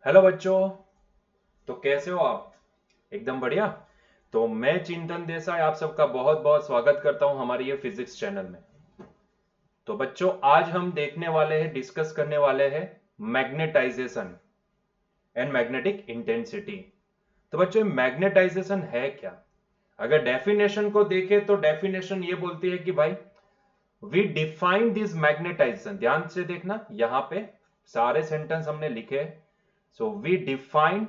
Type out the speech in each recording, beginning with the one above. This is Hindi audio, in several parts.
हेलो बच्चों। तो कैसे हो आप? एकदम बढ़िया। तो मैं चिंतन देसाई आप सबका बहुत बहुत स्वागत करता हूं हमारे ये फिजिक्स चैनल में। तो बच्चों आज हम देखने वाले हैं, डिस्कस करने वाले हैं मैग्नेटाइजेशन एंड मैग्नेटिक इंटेंसिटी। तो बच्चों मैग्नेटाइजेशन है क्या? अगर डेफिनेशन को देखें तो डेफिनेशन ये बोलती है कि भाई वी डिफाइन दिस मैग्नेटाइजेशन। ध्यान से देखना, यहां पे सारे सेंटेंस हमने लिखे। So we define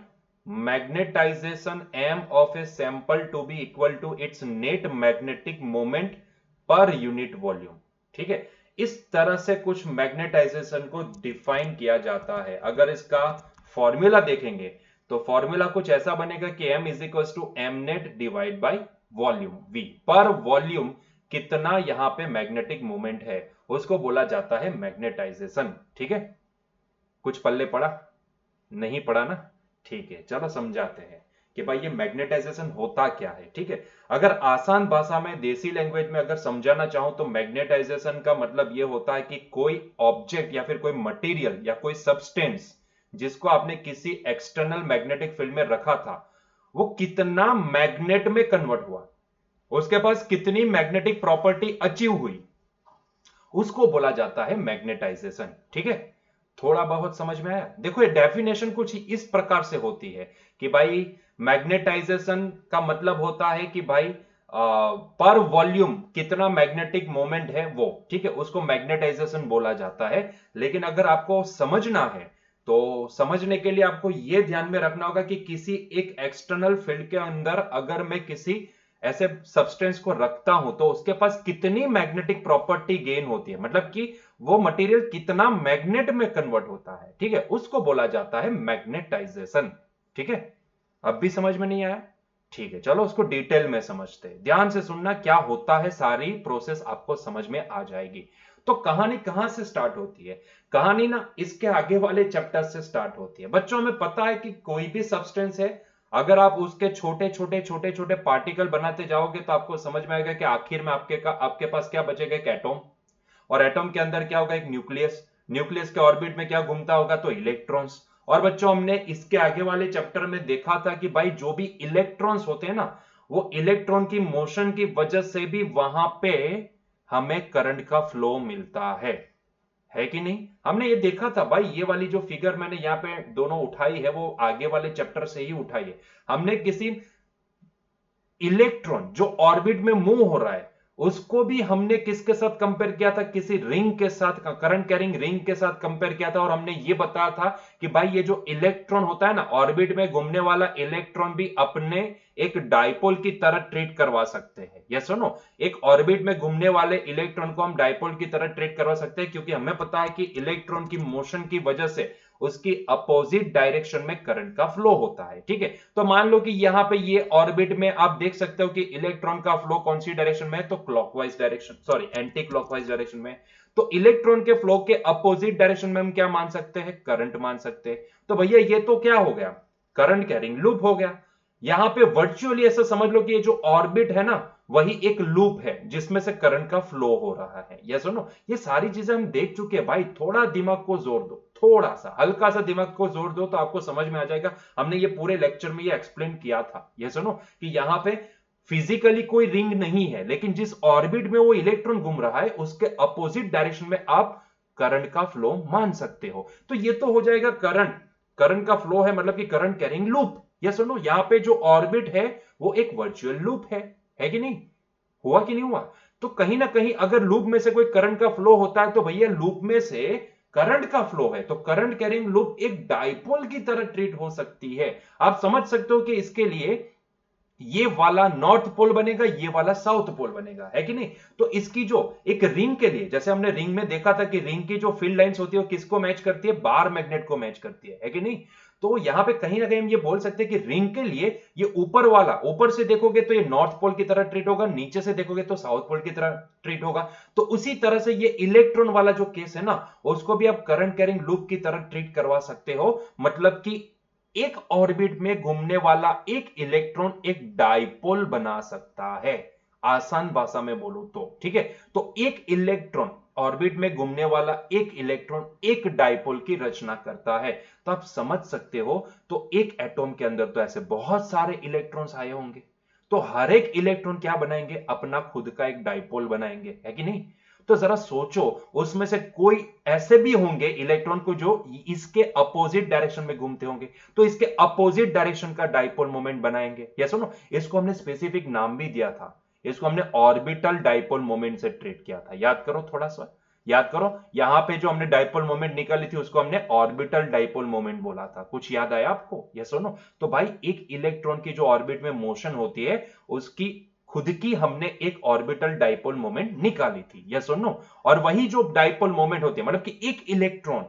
magnetization m of a sample to be equal to its net magnetic moment per unit volume। ठीक है, इस तरह से कुछ मैग्नेटाइजेशन को डिफाइन किया जाता है। अगर इसका फॉर्मूला देखेंगे तो फॉर्मूला कुछ ऐसा बनेगा कि m is equal to M net divide by volume v। पर वॉल्यूम कितना यहां पे मैग्नेटिक मोमेंट है उसको बोला जाता है मैग्नेटाइजेशन। ठीक है, कुछ पल्ले पड़ा? नहीं पड़ा ना? ठीक है, चलो समझाते हैं कि भाई ये मैग्नेटाइजेशन होता क्या है। ठीक है, अगर आसान भाषा में देसी लैंग्वेज में अगर समझाना चाहूं तो मैग्नेटाइजेशन का मतलब ये होता है कि कोई ऑब्जेक्ट या फिर कोई मटेरियल या कोई सब्सटेंस जिसको आपने किसी एक्सटर्नल मैग्नेटिक फील्ड में रखा था वो कितना मैग्नेट में कन्वर्ट हुआ, उसके पास कितनी मैग्नेटिक प्रॉपर्टी अचीव हुई, उसको बोला जाता है मैग्नेटाइजेशन। ठीक है, थोड़ा बहुत समझ में आया? देखो ये डेफिनेशन कुछ इस प्रकार से होती है कि भाई मैग्नेटाइजेशन का मतलब होता है कि भाई पर वॉल्यूम कितना मैग्नेटिक मोमेंट है वो। ठीक है, उसको मैग्नेटाइजेशन बोला जाता है। लेकिन अगर आपको समझना है तो समझने के लिए आपको यह ध्यान में रखना होगा कि किसी एक एक्सटर्नल फील्ड के अंदर अगर मैं किसी ऐसे सब्सटेंस को रखता हूं तो उसके पास कितनी मैग्नेटिक प्रॉपर्टी गेन होती है, मतलब कि वो मटेरियल कितना मैग्नेट में कन्वर्ट होता है। ठीक है, उसको बोला जाता है मैग्नेटाइजेशन। ठीक है, अब भी समझ में नहीं आया? ठीक है, चलो उसको डिटेल में समझते हैं। ध्यान से सुनना, क्या होता है सारी प्रोसेस आपको समझ में आ जाएगी। तो कहानी कहां से स्टार्ट होती है? कहानी ना इसके आगे वाले चैप्टर से स्टार्ट होती है। बच्चों हमें पता है कि कोई भी सब्सटेंस है, अगर आप उसके छोटे छोटे छोटे छोटे पार्टिकल बनाते जाओगे तो आपको समझ में आएगा कि आखिर में आपके पास क्या बचेगा? एक एटॉम। और एटॉम के अंदर क्या होगा? एक न्यूक्लियस। न्यूक्लियस के ऑर्बिट में क्या घूमता होगा? तो इलेक्ट्रॉन्स। और बच्चों हमने इसके आगे वाले चैप्टर में देखा था कि भाई जो भी इलेक्ट्रॉन्स होते हैं ना, वो इलेक्ट्रॉन की मोशन की वजह से भी वहां पे हमें करंट का फ्लो मिलता है कि नहीं? हमने ये देखा था भाई। ये वाली जो फिगर मैंने यहां पे दोनों उठाई है वो आगे वाले चैप्टर से ही उठाई है। हमने किसी इलेक्ट्रॉन जो ऑर्बिट में मूव हो रहा है उसको भी हमने किसके साथ कंपेयर किया था? किसी रिंग के साथ, करंट कैरिंग रिंग के साथ कंपेयर किया था। और हमने ये बताया था कि भाई ये जो इलेक्ट्रॉन होता है ना, ऑर्बिट में घूमने वाला इलेक्ट्रॉन भी अपने एक डायपोल की तरह ट्रीट करवा सकते हैं। यस सुनो, एक ऑर्बिट में घूमने वाले इलेक्ट्रॉन को हम डायपोल की तरह ट्रीट करवा सकते हैं, क्योंकि हमें पता है कि इलेक्ट्रॉन की मोशन की वजह से उसकी अपोजिट डायरेक्शन में करंट का फ्लो होता है। ठीक है, तो मान लो कि यहां पे ये ऑर्बिट में आप देख सकते हो कि इलेक्ट्रॉन का फ्लो कौन सी डायरेक्शन में है? तो clockwise direction, sorry anti clockwise direction में। तो इलेक्ट्रॉन के फ्लो के अपोजिट डायरेक्शन में हम क्या मान सकते हैं? करंट मान सकते हैं। तो भैया ये तो क्या हो गया? करंट कैरिंग लूप हो गया। यहां पे वर्चुअली ऐसा समझ लो कि ये जो ऑर्बिट है ना, वही एक लूप है जिसमें से करंट का फ्लो हो रहा है। ये सुनो, ये सारी चीजें हम देख चुके हैं भाई। थोड़ा दिमाग को जोर दो, थोड़ा सा हल्का सा दिमाग को जोर दो तो आपको समझ में आ जाएगा। हमने ये पूरे लेक्चर में ये एक्सप्लेन किया था। ये सुनो कि यहां पे फिजिकली कोई रिंग नहीं है, लेकिन जिस ऑर्बिट में वो इलेक्ट्रॉन घूम रहा है उसके अपोजिट डायरेक्शन में आप करंट का फ्लो मान सकते हो। तो ये तो हो जाएगा करंट। करंट का फ्लो है मतलब कि करंट कैरिंग लूप। ये सुनो, यहां पे जो ऑर्बिट है वो एक वर्चुअल लूप है कि नहीं? हुआ कि नहीं हुआ? तो कहीं ना कहीं अगर लूप में से कोई करंट का फ्लो होता है तो भैया लूप में से करंट का फ्लो है, तो करंट कैरिंग लूप एक डाइपोल की तरह ट्रीट हो सकती है। आप समझ सकते हो कि इसके लिए ये वाला नॉर्थ पोल बनेगा, ये वाला साउथ पोल बनेगा, है कि नहीं? तो इसकी जो एक रिंग के लिए, जैसे हमने रिंग में देखा था कि रिंग की जो फील्ड लाइंस होती है वो किसको मैच करती है? बार मैग्नेट को मैच करती है कि नहीं? तो यहां पे कहीं ना कहीं हम ये बोल सकते हैं कि रिंग के लिए ये ऊपर वाला, ऊपर से देखोगे तो ये नॉर्थ पोल की तरह ट्रीट होगा, नीचे से देखोगे तो साउथ पोल की तरह ट्रीट होगा। तो उसी तरह से ये इलेक्ट्रॉन वाला जो केस है ना, उसको भी आप करंट कैरिंग लूप की तरह ट्रीट करवा सकते हो। मतलब कि एक ऑर्बिट में घूमने वाला एक इलेक्ट्रॉन एक डाइपोल बना सकता है, आसान भाषा में बोलूं तो। ठीक है, तो एक इलेक्ट्रॉन ऑर्बिट में घूमने वाला एक इलेक्ट्रॉन एक डाइपोल की रचना करता है। तो आप समझ सकते हो, तो एक एटॉम के अंदर तो ऐसे बहुत सारे इलेक्ट्रॉन्स आए होंगे, तो हर एक इलेक्ट्रॉन क्या बनाएंगे, अपना खुद का एक डाइपोल बनाएंगे, है कि नहीं। तो जरा सोचो, उसमें से कोई ऐसे भी होंगे इलेक्ट्रॉन को जो इसके अपोजिट डायरेक्शन में घूमते होंगे, तो इसके अपोजिट डायरेक्शन का डाइपोल मोमेंट बनाएंगे। या सुनो, इसको हमने स्पेसिफिक नाम भी दिया था, इसको हमने ऑर्बिटल डाइपोल मोमेंट से ट्रीट किया था। याद करो, थोड़ा सा याद करो, यहां पे जो हमने डाइपोल मोमेंट निकाली थी उसको हमने ऑर्बिटल डाइपोल मोमेंट बोला था। कुछ याद आया आपको? ये सुनो, तो भाई एक इलेक्ट्रॉन की जो ऑर्बिट में मोशन होती है उसकी खुद की हमने एक ऑर्बिटल डाइपोल मोमेंट निकाली थी। ये सुनो, और वही जो डाइपोल मोमेंट होती है, मतलब कि एक इलेक्ट्रॉन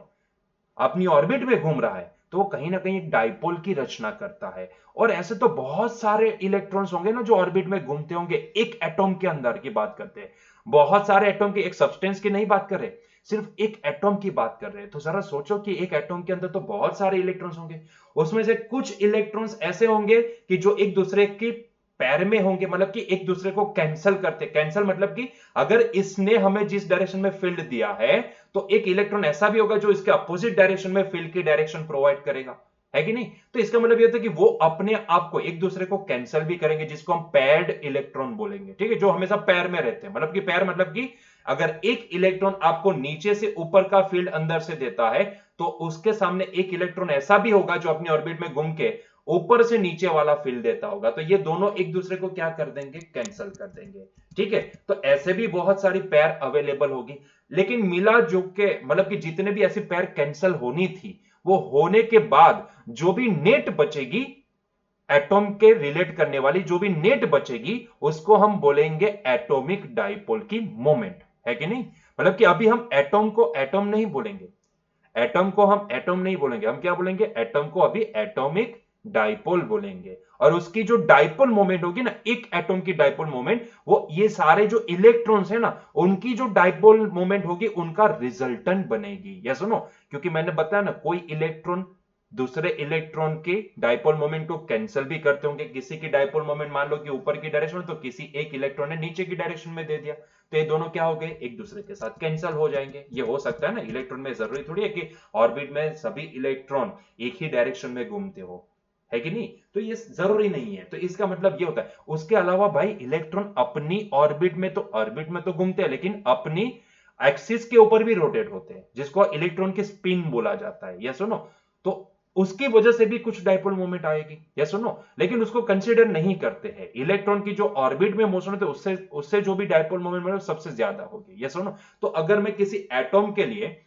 अपनी ऑर्बिट में घूम रहा है तो वो कहीं ना कहीं एक डाइपोल की रचना करता है। और ऐसे तो बहुत सारे इलेक्ट्रॉन्स होंगे ना जो ऑर्बिट में घूमते होंगे, एक एटॉम के अंदर की बात करते हैं, बहुत सारे एटॉम की, एक सब्सटेंस की नहीं बात कर रहे, सिर्फ एक एटॉम की बात कर रहे हैं। तो जरा सोचो कि एक एटॉम के अंदर तो बहुत सारे इलेक्ट्रॉन्स होंगे, उसमें से कुछ इलेक्ट्रॉन्स ऐसे होंगे कि जो एक दूसरे की पैर में होंगे, मतलब कि एक दूसरे को कैंसिल करते। कैंसिल मतलब कि अगर इसने हमें जिस डायरेक्शन में फील्ड दिया है तो एक इलेक्ट्रॉन ऐसा भी होगा जो इसके अपोजिट डायरेक्शन में फील्ड की डायरेक्शन प्रोवाइड करेगा, है कि नहीं। तो इसका मतलब यह होता है कि वो अपने आप को एक दूसरे को कैंसिल भी करेंगे, जिसको हम पैड इलेक्ट्रॉन बोलेंगे, ठीक है, जो हमेशा पैर में रहते हैं। मतलब कि पैर मतलब कि अगर एक इलेक्ट्रॉन आपको नीचे से ऊपर का फील्ड अंदर से देता है तो उसके सामने एक इलेक्ट्रॉन ऐसा भी होगा जो अपनी ऑर्बिट में घूम के ऊपर से नीचे वाला फील्ड देता होगा, तो ये दोनों एक दूसरे को क्या कर देंगे, कैंसिल कर देंगे, ठीक है। तो ऐसे भी बहुत सारी पैर अवेलेबल होगी, लेकिन मिला जो के मतलब कि जितने भी ऐसी पैर कैंसिल होनी थी वो होने के बाद जो भी नेट बचेगी, एटॉम के रिलेट करने वाली जो भी नेट बचेगी उसको हम बोलेंगे एटॉमिक डाइपोल की मोमेंट, है कि नहीं। मतलब कि अभी हम एटॉम को एटॉम नहीं बोलेंगे, एटम को हम एटम नहीं बोलेंगे, हम क्या बोलेंगे, एटम को अभी एटॉमिक डाइपोल बोलेंगे। और उसकी जो डाइपोल मोमेंट होगी ना, एक एटम की डाइपोल मोमेंट, वो ये सारे जो इलेक्ट्रॉन्स है ना उनकी जो डाइपोल मोमेंट होगी उनका रिजल्टेंट बनेगी। या सुनो, क्योंकि मैंने बताया ना, कोई इलेक्ट्रॉन दूसरे इलेक्ट्रॉन के डाइपोल मोमेंट को कैंसिल भी करते होंगे। किसी की डाइपोल मोमेंट मान लो कि ऊपर की डायरेक्शन में, तो किसी एक इलेक्ट्रॉन ने नीचे की डायरेक्शन में दे दिया, तो ये दोनों क्या हो गए, एक दूसरे के साथ कैंसिल हो जाएंगे। ये हो सकता है ना, इलेक्ट्रॉन में जरूरी थोड़ी है कि ऑर्बिट में सभी इलेक्ट्रॉन एक ही डायरेक्शन में घूमते हो, है कि नहीं। तो ये जरूरी नहीं है, तो इसका मतलब ये होता है। उसके अलावा भाई इलेक्ट्रॉन अपनी ऑर्बिट में तो घूमते हैं, लेकिन अपनी एक्सिस के ऊपर भी रोटेट होते हैं, जिसको इलेक्ट्रॉन की स्पिन बोला जाता है। ये सुनो, तो उसकी वजह से भी कुछ डाइपोल मोमेंट आएगी, या सुनो, लेकिन उसको कंसीडर नहीं करते हैं। इलेक्ट्रॉन की जो ऑर्बिट में मोशन होते है उससे उससे जो भी डाइपोल मोमेंट मिले सबसे ज्यादा होगी, या सुनो। तो अगर मैं किसी एटॉम के लिए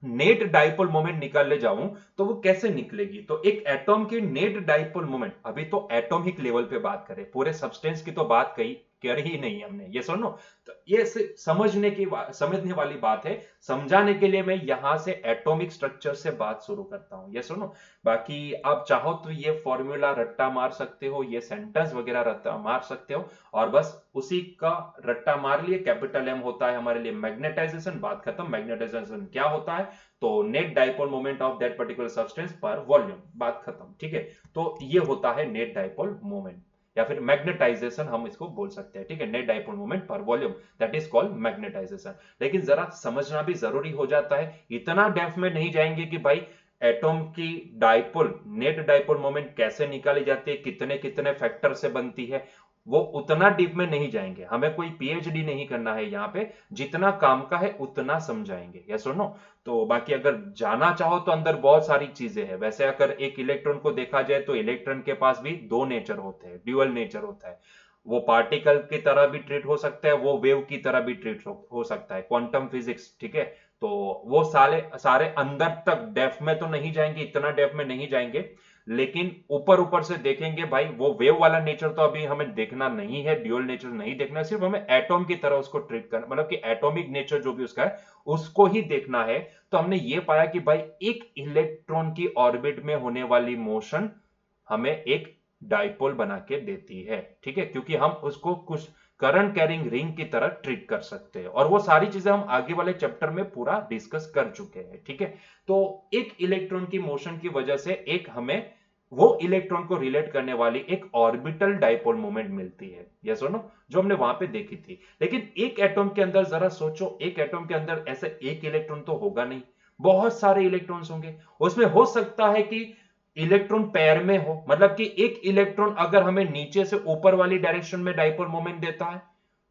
नेट डाइपोल मोमेंट निकालने जाऊं तो वो कैसे निकलेगी, तो एक एटॉम की नेट डाइपोल मोमेंट, अभी तो एटॉमिक लेवल पे बात करें, पूरे सब्सटेंस की तो बात कही कर ही नहीं हमने, ये सुनो। तो ये समझने वाली बात है, समझाने के लिए मैं यहां से एटॉमिक स्ट्रक्चर से बात शुरू करता हूं, ये सुनो। बाकी आप चाहो तो ये फॉर्मूला रट्टा मार सकते हो, ये सेंटेंस वगैरह रट्टा मार सकते हो, और बस उसी का रट्टा मार लिए। कैपिटल एम होता है हमारे लिए मैग्नेटाइजेशन, बात खत्म। मैग्नेटाइजेशन क्या होता है, तो net dipole moment of that particular substance पर वॉल्यूम, बात खत्म, ठीक है। तो ये होता है नेट डाइपोल मोमेंट, या फिर मैग्नेटाइजेशन हम इसको बोल सकते हैं, ठीक है। Net dipole moment per volume, that is called magnetisation. लेकिन जरा समझना भी जरूरी हो जाता है, इतना डेप्थ में नहीं जाएंगे कि भाई एटॉम की डाइपोल नेट डाइपोल मोमेंट कैसे निकाली जाती है, कितने कितने फैक्टर से बनती है, वो उतना डीप में नहीं जाएंगे। हमें कोई पीएचडी नहीं करना है यहाँ पे, जितना काम का है उतना समझाएंगे, या सुनो। तो बाकी अगर जाना चाहो तो अंदर बहुत सारी चीजें हैं। वैसे अगर एक इलेक्ट्रॉन को देखा जाए तो इलेक्ट्रॉन के पास भी दो नेचर होते हैं, ड्यूअल नेचर होता है। वो पार्टिकल की तरह भी ट्रीट हो सकता है, वो वेव की तरह भी ट्रीट हो सकता है, क्वांटम फिजिक्स, ठीक है। तो वो सारे सारे अंदर तक डेप्थ में तो नहीं जाएंगे, इतना डेप्थ में नहीं जाएंगे, लेकिन ऊपर ऊपर से देखेंगे भाई। वो वेव वाला नेचर तो अभी हमें देखना नहीं है, ड्यूअल नेचर नहीं देखना है, सिर्फ हमें एटॉम की तरह उसको ट्रीट करना, मतलब कि एटॉमिक नेचर जो भी उसका है उसको ही देखना है। तो हमने ये पाया कि भाई एक इलेक्ट्रॉन की ऑर्बिट में होने वाली मोशन हमें एक डाइपोल बना के देती है, ठीक है, क्योंकि हम उसको कुछ करंट कैरिंग रिंग की तरह ट्रीट कर सकते हैं। और वो सारी चीजें हम आगे वाले चैप्टर में पूरा डिस्कस कर चुके हैं, ठीक है। तो एक इलेक्ट्रॉन की मोशन की वजह से एक हमें वो इलेक्ट्रॉन को रिलेट करने वाली एक ऑर्बिटल डाइपोल मोमेंट मिलती है, यस और नो, जो हमने वहां पे देखी थी। लेकिन एक एटॉम के अंदर जरा सोचो, एक एटॉम के अंदर ऐसे एक इलेक्ट्रॉन तो होगा नहीं, बहुत सारे इलेक्ट्रॉन्स होंगे। उसमें हो सकता है कि इलेक्ट्रॉन पेयर में हो, मतलब कि एक इलेक्ट्रॉन अगर हमें नीचे से ऊपर वाली डायरेक्शन में डाइपोल मोमेंट देता है,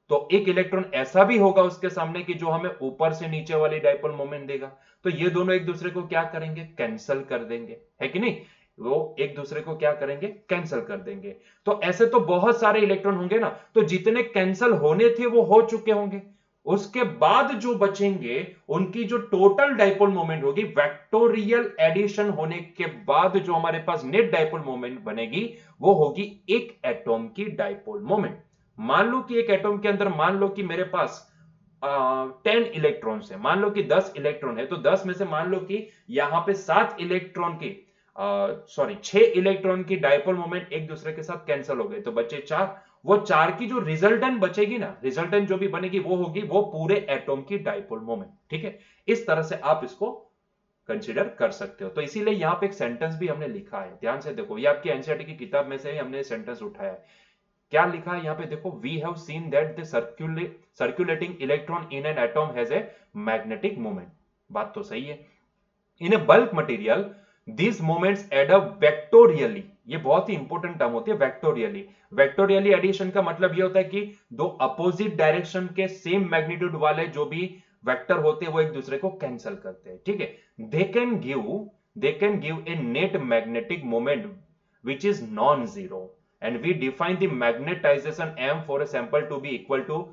तो एक इलेक्ट्रॉन ऐसा भी होगा उसके सामने कि जो हमें ऊपर से नीचे वाली डाइपोल मोमेंट देगा। तो ये दोनों एक दूसरे को क्या करेंगे, कैंसल कर देंगे, है कि नहीं? वो एक दूसरे को क्या करेंगे, कैंसल कर देंगे। तो ऐसे तो बहुत सारे इलेक्ट्रॉन होंगे ना, तो जितने कैंसल होने थे वो हो चुके होंगे। उसके बाद जो बचेंगे उनकी जो टोटल डाइपोल मोमेंट होगी, वेक्टोरियल एडिशन होने के बाद जो हमारे पास नेट डाइपोल मोमेंट बनेगी, वो होगी एक एटॉम की डाइपोल मोमेंट। मान लो कि एक एटॉम के अंदर, मान लो कि मेरे पास 10 इलेक्ट्रॉन्स है, मान लो कि 10 इलेक्ट्रॉन है, तो 10 में से मान लो कि यहां पे 7 इलेक्ट्रॉन की, सॉरी 6 इलेक्ट्रॉन की डाइपोल मोमेंट एक दूसरे के साथ कैंसिल हो गए, तो बचे 4। वो 4 की जो रिजल्टेंट बचेगी ना, रिजल्टेंट जो भी बनेगी वो होगी वो पूरे एटॉम की डाइपोल मोमेंट। ठीक है, इस तरह से आप इसको कंसीडर कर सकते हो। तो इसीलिए यहां पे एक सेंटेंस भी हमने लिखा है, ध्यान से देखो, ये आपकी एनसीईआरटी की किताब में से ही हमने सेंटेंस उठाया है। क्या लिखा है यहां पे देखो, we have seen that the circulating electron in an atom has a magnetic moment. बात तो सही है। In a bulk material these moments add up vectorially। ये बहुत ही इंपॉर्टेंट टर्म होती है, वेक्टोरियली। वेक्टोरियली एडिशन का मतलब ये होता है कि दो अपोजिट डायरेक्शन के सेम मैग्नीट्यूड वाले जो भी वेक्टर होते हैं वो एक दूसरे को कैंसिल करते हैं। ठीक है, they can give a net magnetic moment which is non-zero, and we define the magnetization m for a sample to be equal to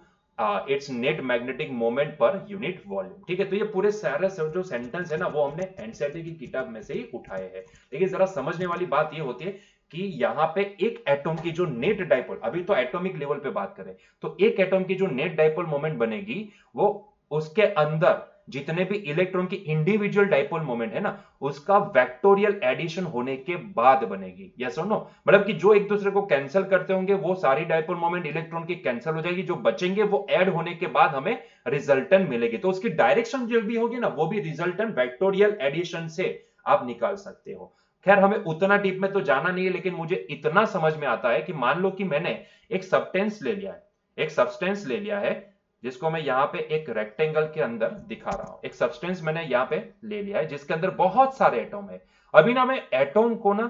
it's net magnetic moment per unit volume. ठीक है, तो ये पूरे सारे जो सेंटेंस है ना, वो हमने एनसीईआरटी की किताब में से ही उठाए हैं। लेकिन जरा समझने वाली बात ये होती है कि यहाँ पे एक एटॉम की जो नेट डाइपोल, अभी तो एटॉमिक लेवल पे बात करें, तो एक एटॉम की जो नेट डाइपोल मोमेंट बनेगी, वो उसके अंदर जितने भी इलेक्ट्रॉन की इंडिविजुअल डाइपोल मोमेंट है ना, उसका वेक्टोरियल एडिशन होने के बाद बनेगी। यस और नो, मतलब कि जो एक दूसरे को कैंसिल करते होंगे वो सारी डाइपोल मोमेंट इलेक्ट्रॉन की कैंसिल हो जाएगी, जो बचेंगे वो ऐड होने के बाद हमें रिजल्टेंट मिलेगी। तो उसकी डायरेक्शन जो भी होगी ना, वो भी रिजल्टेंट वेक्टोरियल एडिशन से आप निकाल सकते हो। खैर, हमें उतना डीप में तो जाना नहीं है, लेकिन मुझे इतना समझ में आता है कि मान लो कि मैंने एक सब्सटेंस ले लिया है, एक सब्सटेंस ले लिया है, जिसको मैं यहां पे एक रेक्टेंगल के अंदर दिखा रहा हूं। एक सब्सटेंस मैंने यहां पे ले लिया है जिसके अंदर बहुत सारे एटॉम है। अभी ना मैं एटॉम को ना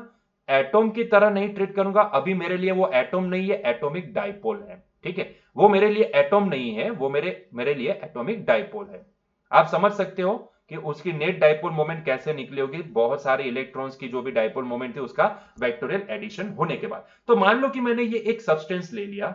एटॉम की तरह नहीं ट्रीट करूंगा, अभी मेरे लिए वो एटॉम नहीं है, एटॉमिक डाइपोल है। ठीक है, वो मेरे लिए एटॉम नहीं है, वो मेरे लिए एटॉमिक डाइपोल है। आप समझ सकते हो कि उसकी नेट डाइपोल मोमेंट कैसे निकली होगी, बहुत सारे इलेक्ट्रॉन्स की जो भी डाइपोल मोमेंट थी उसका वेक्टोरियल एडिशन होने के बाद। तो मान लो कि मैंने ये एक सब्सटेंस ले लिया,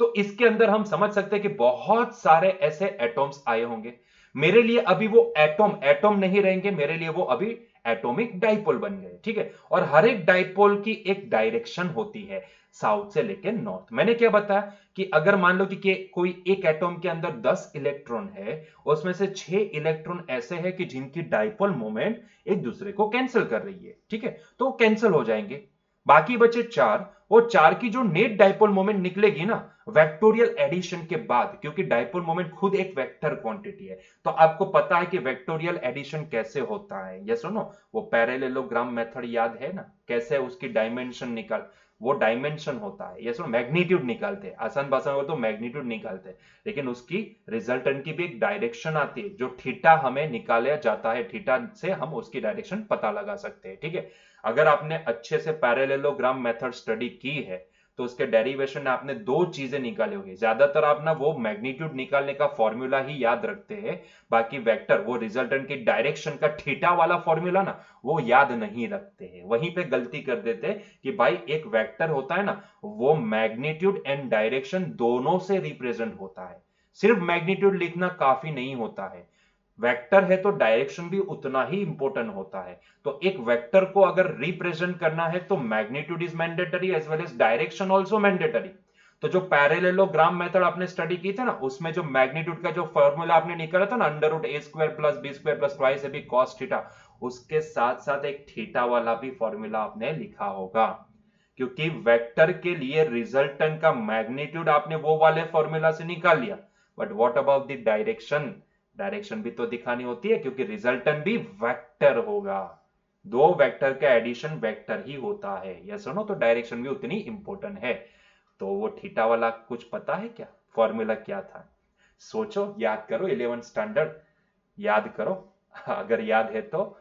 तो इसके अंदर हम समझ सकते हैं कि बहुत सारे ऐसे एटॉम्स आए होंगे। मेरे लिए अभी वो एटॉम एटॉम नहीं रहेंगे, मेरे लिए वो अभी एटॉमिक डाइपोल बन गए। ठीक है, और हर एक डाइपोल की एक डायरेक्शन होती है, साउथ से लेकर नॉर्थ। मैंने क्या बताया कि अगर मान लो कि कोई एक एटॉम के अंदर 10 इलेक्ट्रॉन है, उसमें से 6 इलेक्ट्रॉन ऐसे हैं कि जिनकी डाइपोल मोमेंट एक दूसरे को कैंसिल कर रही है। ठीक है, तो कैंसिल हो जाएंगे, बाकी बचे 4। वो 4 की जो नेट डाइपोल मोमेंट निकलेगी ना वेक्टोरियल एडिशन के बाद, क्योंकि डाइपोल मोमेंट खुद एक वेक्टर क्वांटिटी है, तो आपको पता है कि वेक्टोरियल एडिशन कैसे होता है। ये सुनो, वो पैरेललोग्राम मेथड याद है ना, कैसे उसकी डायमेंशन निकाल, वो डायमेंशन होता है। ये सुनो, मैग्नीट्यूड निकालते हैं, आसान भाषा में तो मैग्नीट्यूड निकालते हैं, लेकिन उसकी रिजल्टेंट की भी एक डायरेक्शन आती है, जो थीटा हमें निकाला जाता है, थीटा से हम उसकी डायरेक्शन पता लगा सकते हैं। ठीक है, अगर आपने अच्छे से पैरेललोग्राम मेथड स्टडी की है, तो उसके डेरिवेशन में आपने दो चीजें निकाली होगी। ज्यादातर आप ना वो मैग्नीट्यूड निकालने का फॉर्मूला ही याद रखते हैं, बाकी वेक्टर, वो रिजल्टेंट की डायरेक्शन का थीटा वाला फॉर्मूला ना, वो याद नहीं रखते हैं। वहीं पे गलती कर देते हैं कि भाई एक वेक्टर होता है ना, वो मैग्नीट्यूड एंड डायरेक्शन दोनों से रिप्रेजेंट होता है। सिर्फ मैग्नीट्यूड लिखना काफी नहीं होता है, वेक्टर है तो डायरेक्शन भी उतना ही इंपॉर्टेंट होता है। तो एक वेक्टर को अगर रिप्रेजेंट करना है तो magnitude is mandatory as well as direction also mandatory. तो जो पैरेललोग्राम मेथड आपने स्टडी की थी ना, उसमें जो मैग्नीट्यूड का जो फॉर्मूला आपने निकाला था ना, under root A square plus B square plus twice A B cos theta, उसके साथ साथ एक थीटा वाला भी फॉर्मूला आपने लिखा होगा, क्योंकि वेक्टर के लिए रिजल्टेंट का मैग्नीट्यूड आपने वो वाले फॉर्मूला से निकाल लिया, but what about the direction, direction भी तो दिखानी होती है, क्योंकि रिजल्टेंट भी वेक्टर होगा। दो वेक्टर का एडिशन वेक्टर ही होता है। यस सुनो, तो डायरेक्शन भी उतनी इंपॉर्टेंट है। तो वो थीटा वाला कुछ पता है क्या, फॉर्मूला क्या था? सोचो, याद करो, 11th स्टैंडर्ड याद करो। अगर याद है तो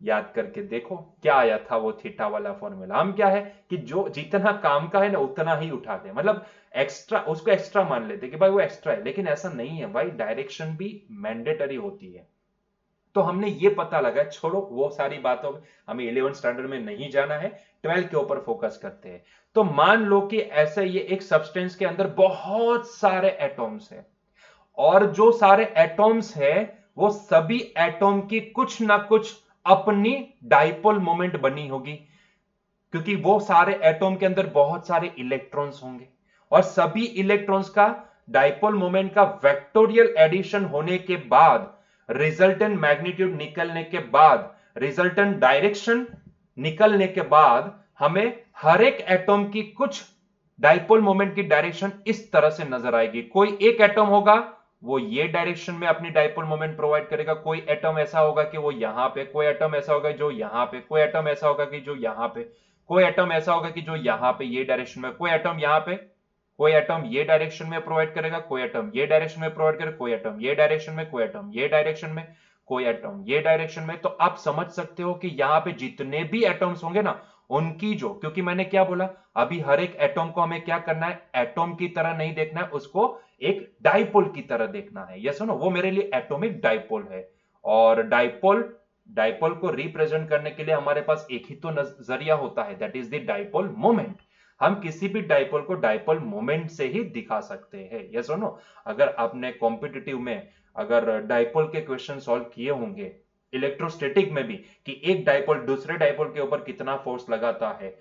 याद करके देखो क्या आया था वो थीटा वाला फॉर्मूला। हम क्या है कि जो जितना काम का है ना उतना ही उठाते हैं, मतलब एक्स्ट्रा, उसको एक्स्ट्रा मान लेते कि भाई वो एक्स्ट्रा है, लेकिन ऐसा नहीं है भाई, डायरेक्शन भी मैंडेटरी होती है। तो हमने ये पता लगा, छोड़ो वो सारी बातों में, हमें 11th स्टैंडर्ड में नहीं जाना है, 12 के ऊपर फोकस करते हैं। तो मान लो कि ऐसे ये एक सब्सटेंस के अंदर बहुत सारे एटॉम्स हैं, और जो सारे एटॉम्स है वो सभी एटॉम की कुछ ना कुछ अपनी डाइपोल मोमेंट बनी होगी, क्योंकि वो सारे एटॉम के अंदर बहुत सारे इलेक्ट्रॉन्स होंगे, और सभी इलेक्ट्रॉन्स का डाइपोल मोमेंट का वेक्टोरियल एडिशन होने के बाद, रिजल्टेंट मैग्नीट्यूड निकलने के बाद, रिजल्टेंट डायरेक्शन निकलने के बाद, हमें हर एक एटॉम की कुछ डाइपोल मोमेंट की डायरेक्शन इस तरह से नजर आएगी। कोई एक एटॉम होगा वो ये डायरेक्शन में अपनी डाइपोल मोमेंट प्रोवाइड करेगा, कोई एटॉम ऐसा होगा कि वो यहां पे, कोई एटॉम ऐसा होगा जो यहां पे, कोई एटॉम ऐसा होगा कि जो यहां पे, कोई एटॉम ऐसा होगा कि जो यहां पे ये डायरेक्शन में, कोई एटॉम यहां पे, कोई एटॉम ये डायरेक्शन में प्रोवाइड करेगा, कोई एटॉम ये डायरेक्शन में प्रोवाइड करेगा, कोई एटॉम ये डायरेक्शन में, कोई एटॉम ये डायरेक्शन में, कोई एटॉम ये डायरेक्शन में। तो आप समझ सकते हो कि यहां पे जितने भी एटॉम्स होंगे ना, उनकी जो, क्योंकि मैंने क्या बोला, अभी हर एक एटॉम को हमें क्या करना है, एटॉम की तरह नहीं देखना है उसको, एक डाइपोल की तरह देखना है। यस सुनो, वो मेरे लिए एटॉमिक डाइपोल है। और डाइपोल डाइपोल को रिप्रेजेंट करने के लिए हमारे पास एक ही तो नजरिया होता है, that is the dipole moment. हम किसी भी डाइपोल को डाइपोल मोमेंट से ही दिखा सकते हैं। यस और नो, अगर आपने कॉम्पिटिटिव में अगर डाइपोल के क्वेश्चन सॉल्व किए होंगे, इलेक्ट्रोस्टैटिक में भी, कि एक डाइपोल दूसरे डाइपोल के ऊपर कितना फोर्स लगाता है,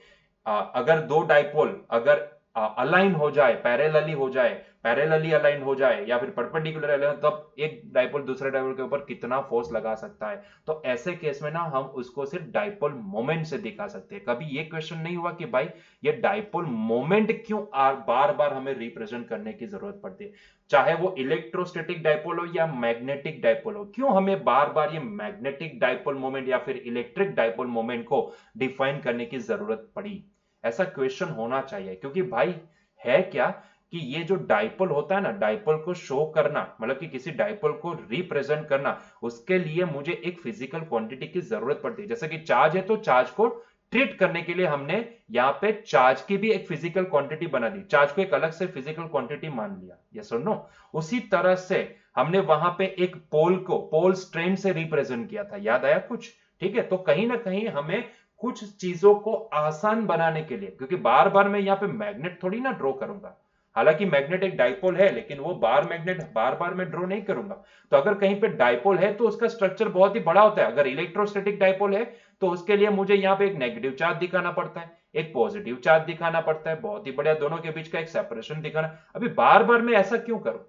अगर दो डाइपोल अगर अलाइन हो जाए, पैरेलली हो जाए, पैरेलली अलाइन हो जाए, या फिर परपेंडिकुलर अलाइन, तब एक डाइपोल दूसरे डाइपोल के ऊपर कितना फोर्स लगा सकता है। तो ऐसे केस में ना हम उसको सिर्फ डाइपोल मोमेंट से दिखा सकते हैं। कभी ये क्वेश्चन नहीं हुआ कि भाई ये डाइपोल मोमेंट क्यों बार बार हमें रिप्रेजेंट करने की जरूरत पड़ती है, चाहे वो इलेक्ट्रोस्टैटिक डाइपोल हो या मैग्नेटिक डाइपोल हो, क्यों हमें बार बार ये मैग्नेटिक डाइपोल मोमेंट या फिर इलेक्ट्रिक डाइपोल मोमेंट को डिफाइन करने की जरूरत पड़ी। ऐसा क्वेश्चन होना चाहिए, क्योंकि भाई है क्या कि ये जो डाइपोल होता है ना, डाइपोल को शो करना, मतलब कि किसी डाइपोल को रिप्रेजेंट करना, उसके लिए मुझे एक फिजिकल क्वांटिटी की जरूरत पड़ती है। जैसे कि चार्ज है तो चार्ज को ट्रीट करने के लिए हमने यहाँ पे चार्ज की भी एक फिजिकल क्वांटिटी बना दी, चार्ज को एक अलग से फिजिकल क्वांटिटी मान लिया। यस और नो, उसी तरह से हमने वहां पे एक पोल को पोल स्ट्रेन से रिप्रेजेंट किया था, याद आया कुछ? ठीक है, तो कहीं ना कहीं हमें कुछ चीजों को आसान बनाने के लिए, क्योंकि बार बार मैं यहाँ पे मैग्नेट थोड़ी ना ड्रॉ करूंगा, हालांकि मैग्नेट एक डाइपोल है, लेकिन वो बार मैग्नेट बार बार मैं ड्रॉ नहीं करूंगा। तो अगर कहीं पे डाइपोल है तो उसका स्ट्रक्चर बहुत ही बड़ा होता है। अगर इलेक्ट्रोस्टैटिक डाइपोल है तो उसके लिए मुझे यहाँ पे एक नेगेटिव चार्ज दिखाना पड़ता है, एक पॉजिटिव चार्ज दिखाना पड़ता है, बहुत ही बढ़िया, दोनों के बीच का एक सेपरेशन दिखाना। अभी बार बार मैं ऐसा क्यों करूं?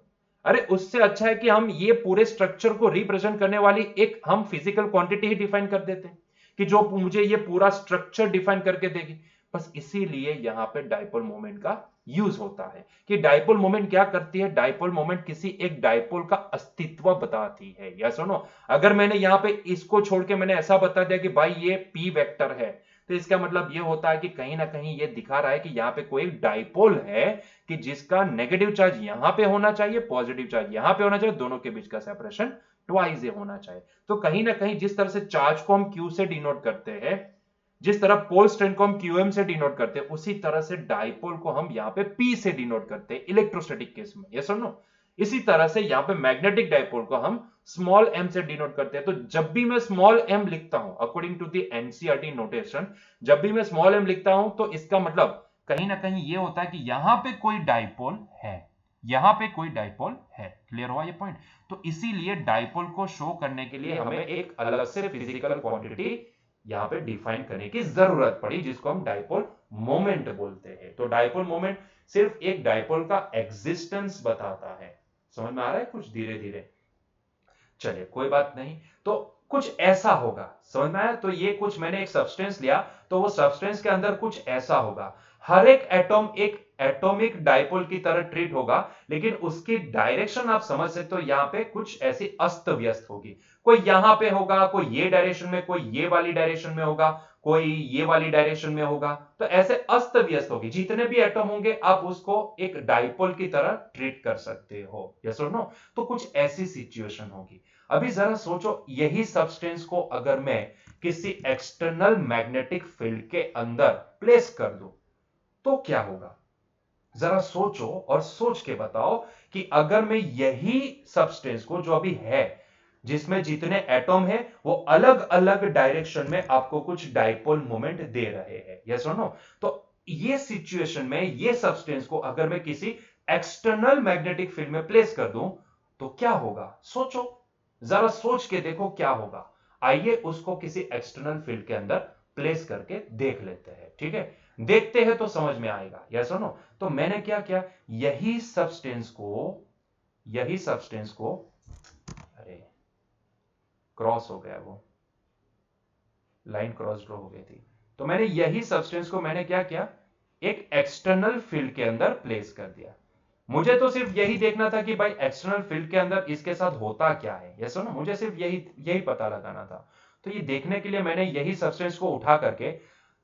अरे उससे अच्छा है कि हम ये पूरे स्ट्रक्चर को रिप्रेजेंट करने वाली एक हम फिजिकल क्वांटिटी ही डिफाइन कर देते हैं, कि जो मुझे ये पूरा स्ट्रक्चर डिफाइन करके देगी। बस इसीलिए यहां पे डाइपोल मोमेंट का यूज होता है। कि डाइपोल मोमेंट क्या करती है, डाइपोल मोमेंट किसी एक डाइपोल का अस्तित्व बताती है। या सुनो, अगर मैंने यहां पे इसको छोड़ के मैंने ऐसा बता दिया कि भाई ये पी वेक्टर है, तो इसका मतलब ये होता है कि कहीं ना कहीं ये दिखा रहा है कि यहां पे कोई डाइपोल है, कि जिसका नेगेटिव चार्ज यहां पे होना चाहिए, पॉजिटिव चार्ज यहां पे होना चाहिए, दोनों के बीच का सेपरेशन ट्वाइस होना चाहिए। तो कहीं ना कहीं जिस तरह से चार्ज को हम क्यू से डिनोट करते हैं, जिस तरह पोल स्ट्रेन को हम क्यूएम से डिनोट करते हैं, उसी तरह से डाइपोल को हम यहां पे पी से डिनोट करते हैं इलेक्ट्रोस्टैटिक केस में। यस और नो? इसी तरह से यहां पे मैग्नेटिक डाइपोल को हम स्मॉल एम से डिनोट करते हैं। तो जब भी मैं स्मॉल एम लिखता हूं, according to the NCERT notation, जब भी मैं स्मॉल एम लिखता हूं तो इसका मतलब कहीं ना कहीं ये होता है कि यहां पे कोई डाइपोल है, यहां पे कोई डाइपोल है। क्लियर हुआ ये पॉइंट? तो इसीलिए डाइपोल को शो करने के लिए हमें एक अलग से फिजिकल क्वांटिटी यहां पे डिफाइन करने की जरूरत पड़ी, जिसको हम डाइपोल मोमेंट बोलते हैं। तो डाइपोल मोमेंट सिर्फ एक डाइपोल का एग्जिस्टेंस बताता है। समझ में आ रहा है कुछ? धीरे धीरे चलिए, कोई बात नहीं। तो कुछ ऐसा होगा, समझ में आया? तो ये कुछ मैंने एक सब्सटेंस लिया, तो वो सब्सटेंस के अंदर कुछ ऐसा होगा, हर एक एटॉम एक एटॉमिक डाइपोल की तरह ट्रीट होगा, लेकिन उसकी डायरेक्शन आप समझ सकते हो यहां पे कुछ ऐसी अस्त व्यस्त होगी। कोई यहां पे होगा, कोई ये डायरेक्शन में, कोई ये वाली डायरेक्शन में होगा, कोई ये वाली डायरेक्शन में होगा। तो ऐसे अस्त व्यस्त होगी, जितने भी एटॉम होंगे आप उसको एक डाइपोल की तरह ट्रीट कर सकते हो, यस और नो? तो कुछ ऐसी सिचुएशन होगी। अभी जरा सोचो, यही सब्सटेंस को अगर मैं किसी एक्सटर्नल मैग्नेटिक फील्ड के अंदर प्लेस कर दूं तो क्या होगा? जरा सोचो और सोच के बताओ कि अगर मैं यही सब्सटेंस को, जो अभी है, जिसमें जितने एटॉम है वो अलग अलग डायरेक्शन में आपको कुछ डाइपोल मोमेंट दे रहे हैं, यस और नो? तो ये सिचुएशन में ये सब्सटेंस को अगर मैं किसी एक्सटर्नल मैग्नेटिक फील्ड में प्लेस कर दूं तो क्या होगा? सोचो, जरा सोच के देखो क्या होगा। आइए उसको किसी एक्सटर्नल फील्ड के अंदर प्लेस करके देख लेते हैं, ठीक है? देखते हैं तो समझ में आएगा, यस और नो? तो मैंने क्या किया, यही सब्सटेंस को अरे क्रॉस हो गया, वो लाइन क्रॉस ड्रॉ हो गई थी। तो मैंने यही सब्सटेंस को मैंने क्या किया, एक एक्सटर्नल फील्ड के अंदर प्लेस कर दिया। मुझे तो सिर्फ यही देखना था कि भाई एक्सटर्नल फील्ड के अंदर इसके साथ होता क्या है, यस और नो? मुझे सिर्फ यही यही पता लगाना था। तो ये देखने के लिए मैंने यही सब्सटेंस को उठा करके,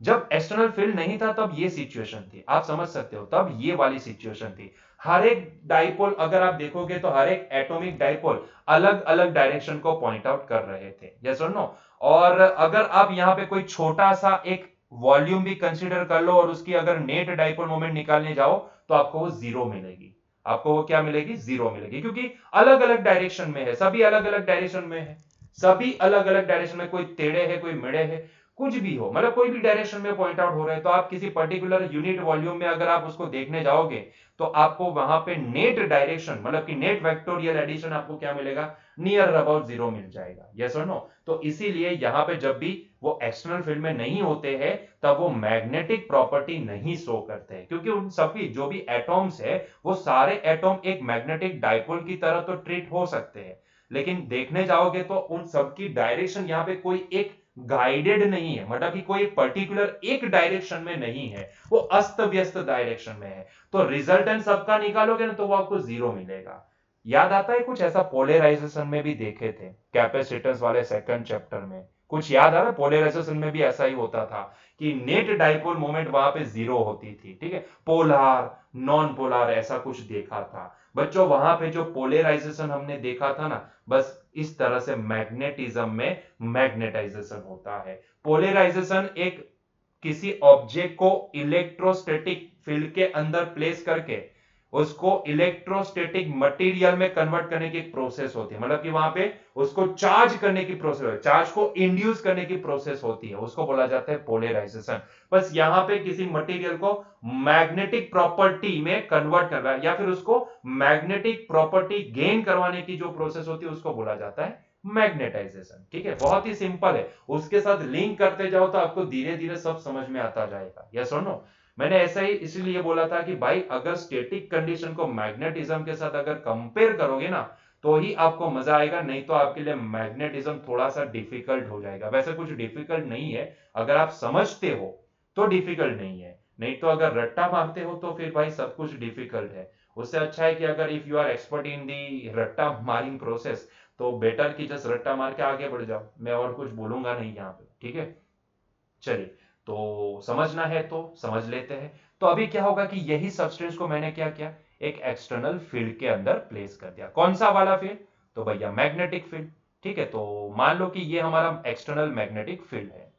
जब एक्सटर्नल फील्ड नहीं था तब ये सिचुएशन थी, आप समझ सकते हो, तब ये वाली सिचुएशन थी। हर एक डाइपोल अगर आप देखोगे तो हर एक एटॉमिक डाइपोल अलग अलग डायरेक्शन को पॉइंट आउट कर रहे थे, यस और नो? और अगर आप यहां पे कोई छोटा सा एक वॉल्यूम भी कंसीडर कर लो और उसकी अगर नेट डाइपोल मोमेंट निकालने जाओ तो आपको वो जीरो मिलेगी। आपको वो क्या मिलेगी? जीरो मिलेगी, क्योंकि अलग अलग डायरेक्शन में है, सभी अलग अलग डायरेक्शन में है, सभी अलग अलग डायरेक्शन में, कोई टेढ़े है, कोई मेढ़े है, कुछ भी हो, मतलब कोई भी डायरेक्शन में पॉइंट आउट हो रहा है। तो आप किसी पर्टिकुलर यूनिट वॉल्यूम में अगर आप उसको देखने जाओगे तो आपको वहां पे नेट डायरेक्शन, मतलब कि नेट वेक्टोरियल एडिशन आपको क्या मिलेगा? नियर अबाउट जीरो मिल जाएगा, यस और नो? तो इसीलिए यहां पे जब भी वो एक्सटर्नल फील्ड में नहीं होते हैं तब वो मैग्नेटिक प्रॉपर्टी नहीं शो करते हैं, क्योंकि उन सभी जो भी एटॉम्स है वो सारे एटॉम एक मैग्नेटिक डाइपोल की तरह तो ट्रीट हो सकते हैं, लेकिन देखने जाओगे तो उन सबकी डायरेक्शन यहाँ पे कोई एक गाइडेड नहीं है, मतलब कि कोई पर्टिकुलर एक डायरेक्शन में नहीं है, वो अस्त व्यस्त डायरेक्शन में है। तो रिजल्टेंट सबका निकालोगे ना तो वो आपको जीरो मिलेगा। याद आता है कुछ ऐसा पोलराइजेशन में भी देखे थे, कैपेसिटेंस वाले सेकंड चैप्टर में, कुछ याद आ रहा है? पोलराइजेशन में भी ऐसा ही होता था कि नेट डाइपोल मोमेंट वहां पे जीरो होती थी, ठीक है? पोलार नॉन पोलार ऐसा कुछ देखा था बच्चों। वहां पे जो पोलराइजेशन हमने देखा था ना, बस इस तरह से मैग्नेटिज्म में मैग्नेटाइजेशन होता है। पोलराइजेशन एक किसी ऑब्जेक्ट को इलेक्ट्रोस्टैटिक फील्ड के अंदर प्लेस करके उसको इलेक्ट्रोस्टैटिक मटेरियल में कन्वर्ट करने की एक प्रोसेस होती है, मतलब कि वहां पे उसको चार्ज करने की प्रोसेस होती है, चार्ज को इंड्यूस करने की प्रोसेस होती है, उसको बोला जाता है पोलराइजेशन। बस यहां पे किसी मटेरियल को मैग्नेटिक प्रॉपर्टी में कन्वर्ट कर रहा है या फिर उसको मैग्नेटिक प्रॉपर्टी गेन करवाने की जो प्रोसेस होती है उसको बोला जाता है मैग्नेटाइजेशन, ठीक है? बहुत ही सिंपल है, उसके साथ लिंक करते जाओ तो आपको धीरे धीरे सब समझ में आता जाएगा, यस और नो? मैंने ऐसा ही इसलिए बोला था कि भाई अगर स्टैटिक कंडीशन को मैग्नेटिज्म के साथ अगर कंपेयर करोगे ना तो ही आपको मजा आएगा, नहीं तो आपके लिए मैग्नेटिज्म थोड़ा सा डिफिकल्ट हो जाएगा। वैसे कुछ डिफिकल्ट नहीं है, अगर आप समझते हो तो डिफिकल्ट नहीं है, नहीं तो अगर रट्टा मारते हो तो फिर भाई सब कुछ डिफिकल्ट है। उससे अच्छा है कि अगर if you are expert in the रट्टा मारिंग प्रोसेस तो बेटर कि जस्ट रट्टा मार के आगे बढ़ जाओ, मैं और कुछ बोलूंगा नहीं यहाँ पे, ठीक है? चलिए, तो समझना है तो समझ लेते हैं। तो अभी क्या होगा कि यही सब्सटेंस को मैंने क्या किया, एक एक्सटर्नल फील्ड के अंदर प्लेस कर दिया। कौन सा वाला फील्ड? तो भैया मैग्नेटिक फील्ड, ठीक है? तो मान लो कि ये हमारा एक्सटर्नल मैग्नेटिक फील्ड है।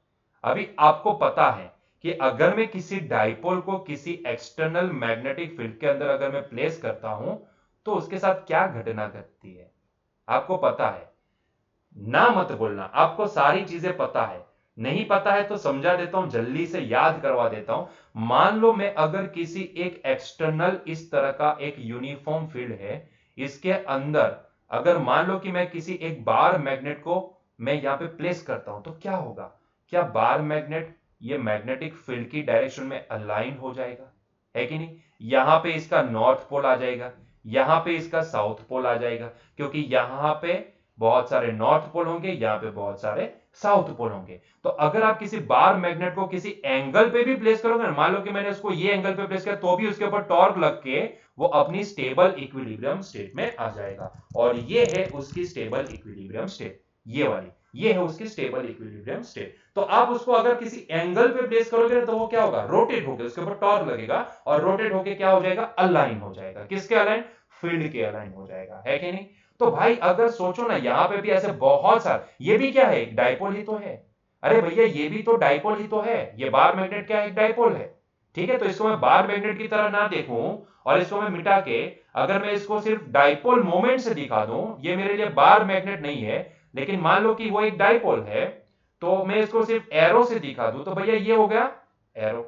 अभी आपको पता है कि अगर मैं किसी डाइपोल को किसी एक्सटर्नल मैग्नेटिक फील्ड के अंदर अगर मैं प्लेस करता हूं तो उसके साथ क्या घटना घटती है आपको पता है? ना मत बोलना, आपको सारी चीजें पता है। नहीं पता है तो समझा देता हूं, जल्दी से याद करवा देता हूं। मान लो मैं अगर किसी एक एक्सटर्नल इस तरह का एक यूनिफॉर्म फील्ड है, इसके अंदर अगर मान लो कि मैं किसी एक बार मैग्नेट को मैं यहां पे प्लेस करता हूं तो क्या होगा? क्या बार मैग्नेट ये मैग्नेटिक फील्ड की डायरेक्शन में अलाइन हो जाएगा, है कि नहीं? यहां पे इसका नॉर्थ पोल आ जाएगा, यहां पे इसका साउथ पोल आ जाएगा, क्योंकि यहां पे बहुत सारे नॉर्थ पोल होंगे, यहाँ पे बहुत सारे साउथ पोल होंगे। तो अगर आप किसी बार मैग्नेट को किसी एंगल पे भी प्लेस करोगे ना, मान लो कि मैंने उसको ये एंगल पे प्लेस किया, तो भी उसके ऊपर टॉर्क लग के वो अपनी स्टेबल इक्विलिब्रियम स्टेट में आ जाएगा। और ये है उसकी स्टेबल इक्विलिब्रियम स्टेट, ये वाली, ये है उसकी स्टेबल इक्विलिब्रियम स्टेट। तो आप उसको अगर किसी एंगल पे प्लेस करोगे ना, तो वो क्या होगा, रोटेट होकर उसके ऊपर टॉर्क लगेगा और रोटेट होकर क्या हो जाएगा, अलाइन हो जाएगा। किसके अलाइन, फील्ड के अलाइन हो जाएगा, है कि नहीं। तो भाई अगर सोचो ना, यहां पे भी ऐसे बहुत सारे, ये भी क्या है, डाइपोल ही तो है। अरे भैया ये भी तो डाइपोल ही तो है, ये बार मैग्नेट क्या है, एक डाइपोल है। ठीक है, तो इसको मैं बार मैग्नेट की तरह ना देखूं और इसको मैं मिटा के अगर मैं इसको सिर्फ डाइपोल मोमेंट से दिखा दूं, ये मेरे लिए बार मैग्नेट नहीं है, लेकिन मान लो कि वो एक डाइपोल है, तो मैं इसको सिर्फ एरो से दिखा दूं, तो भैया ये हो गया एरो।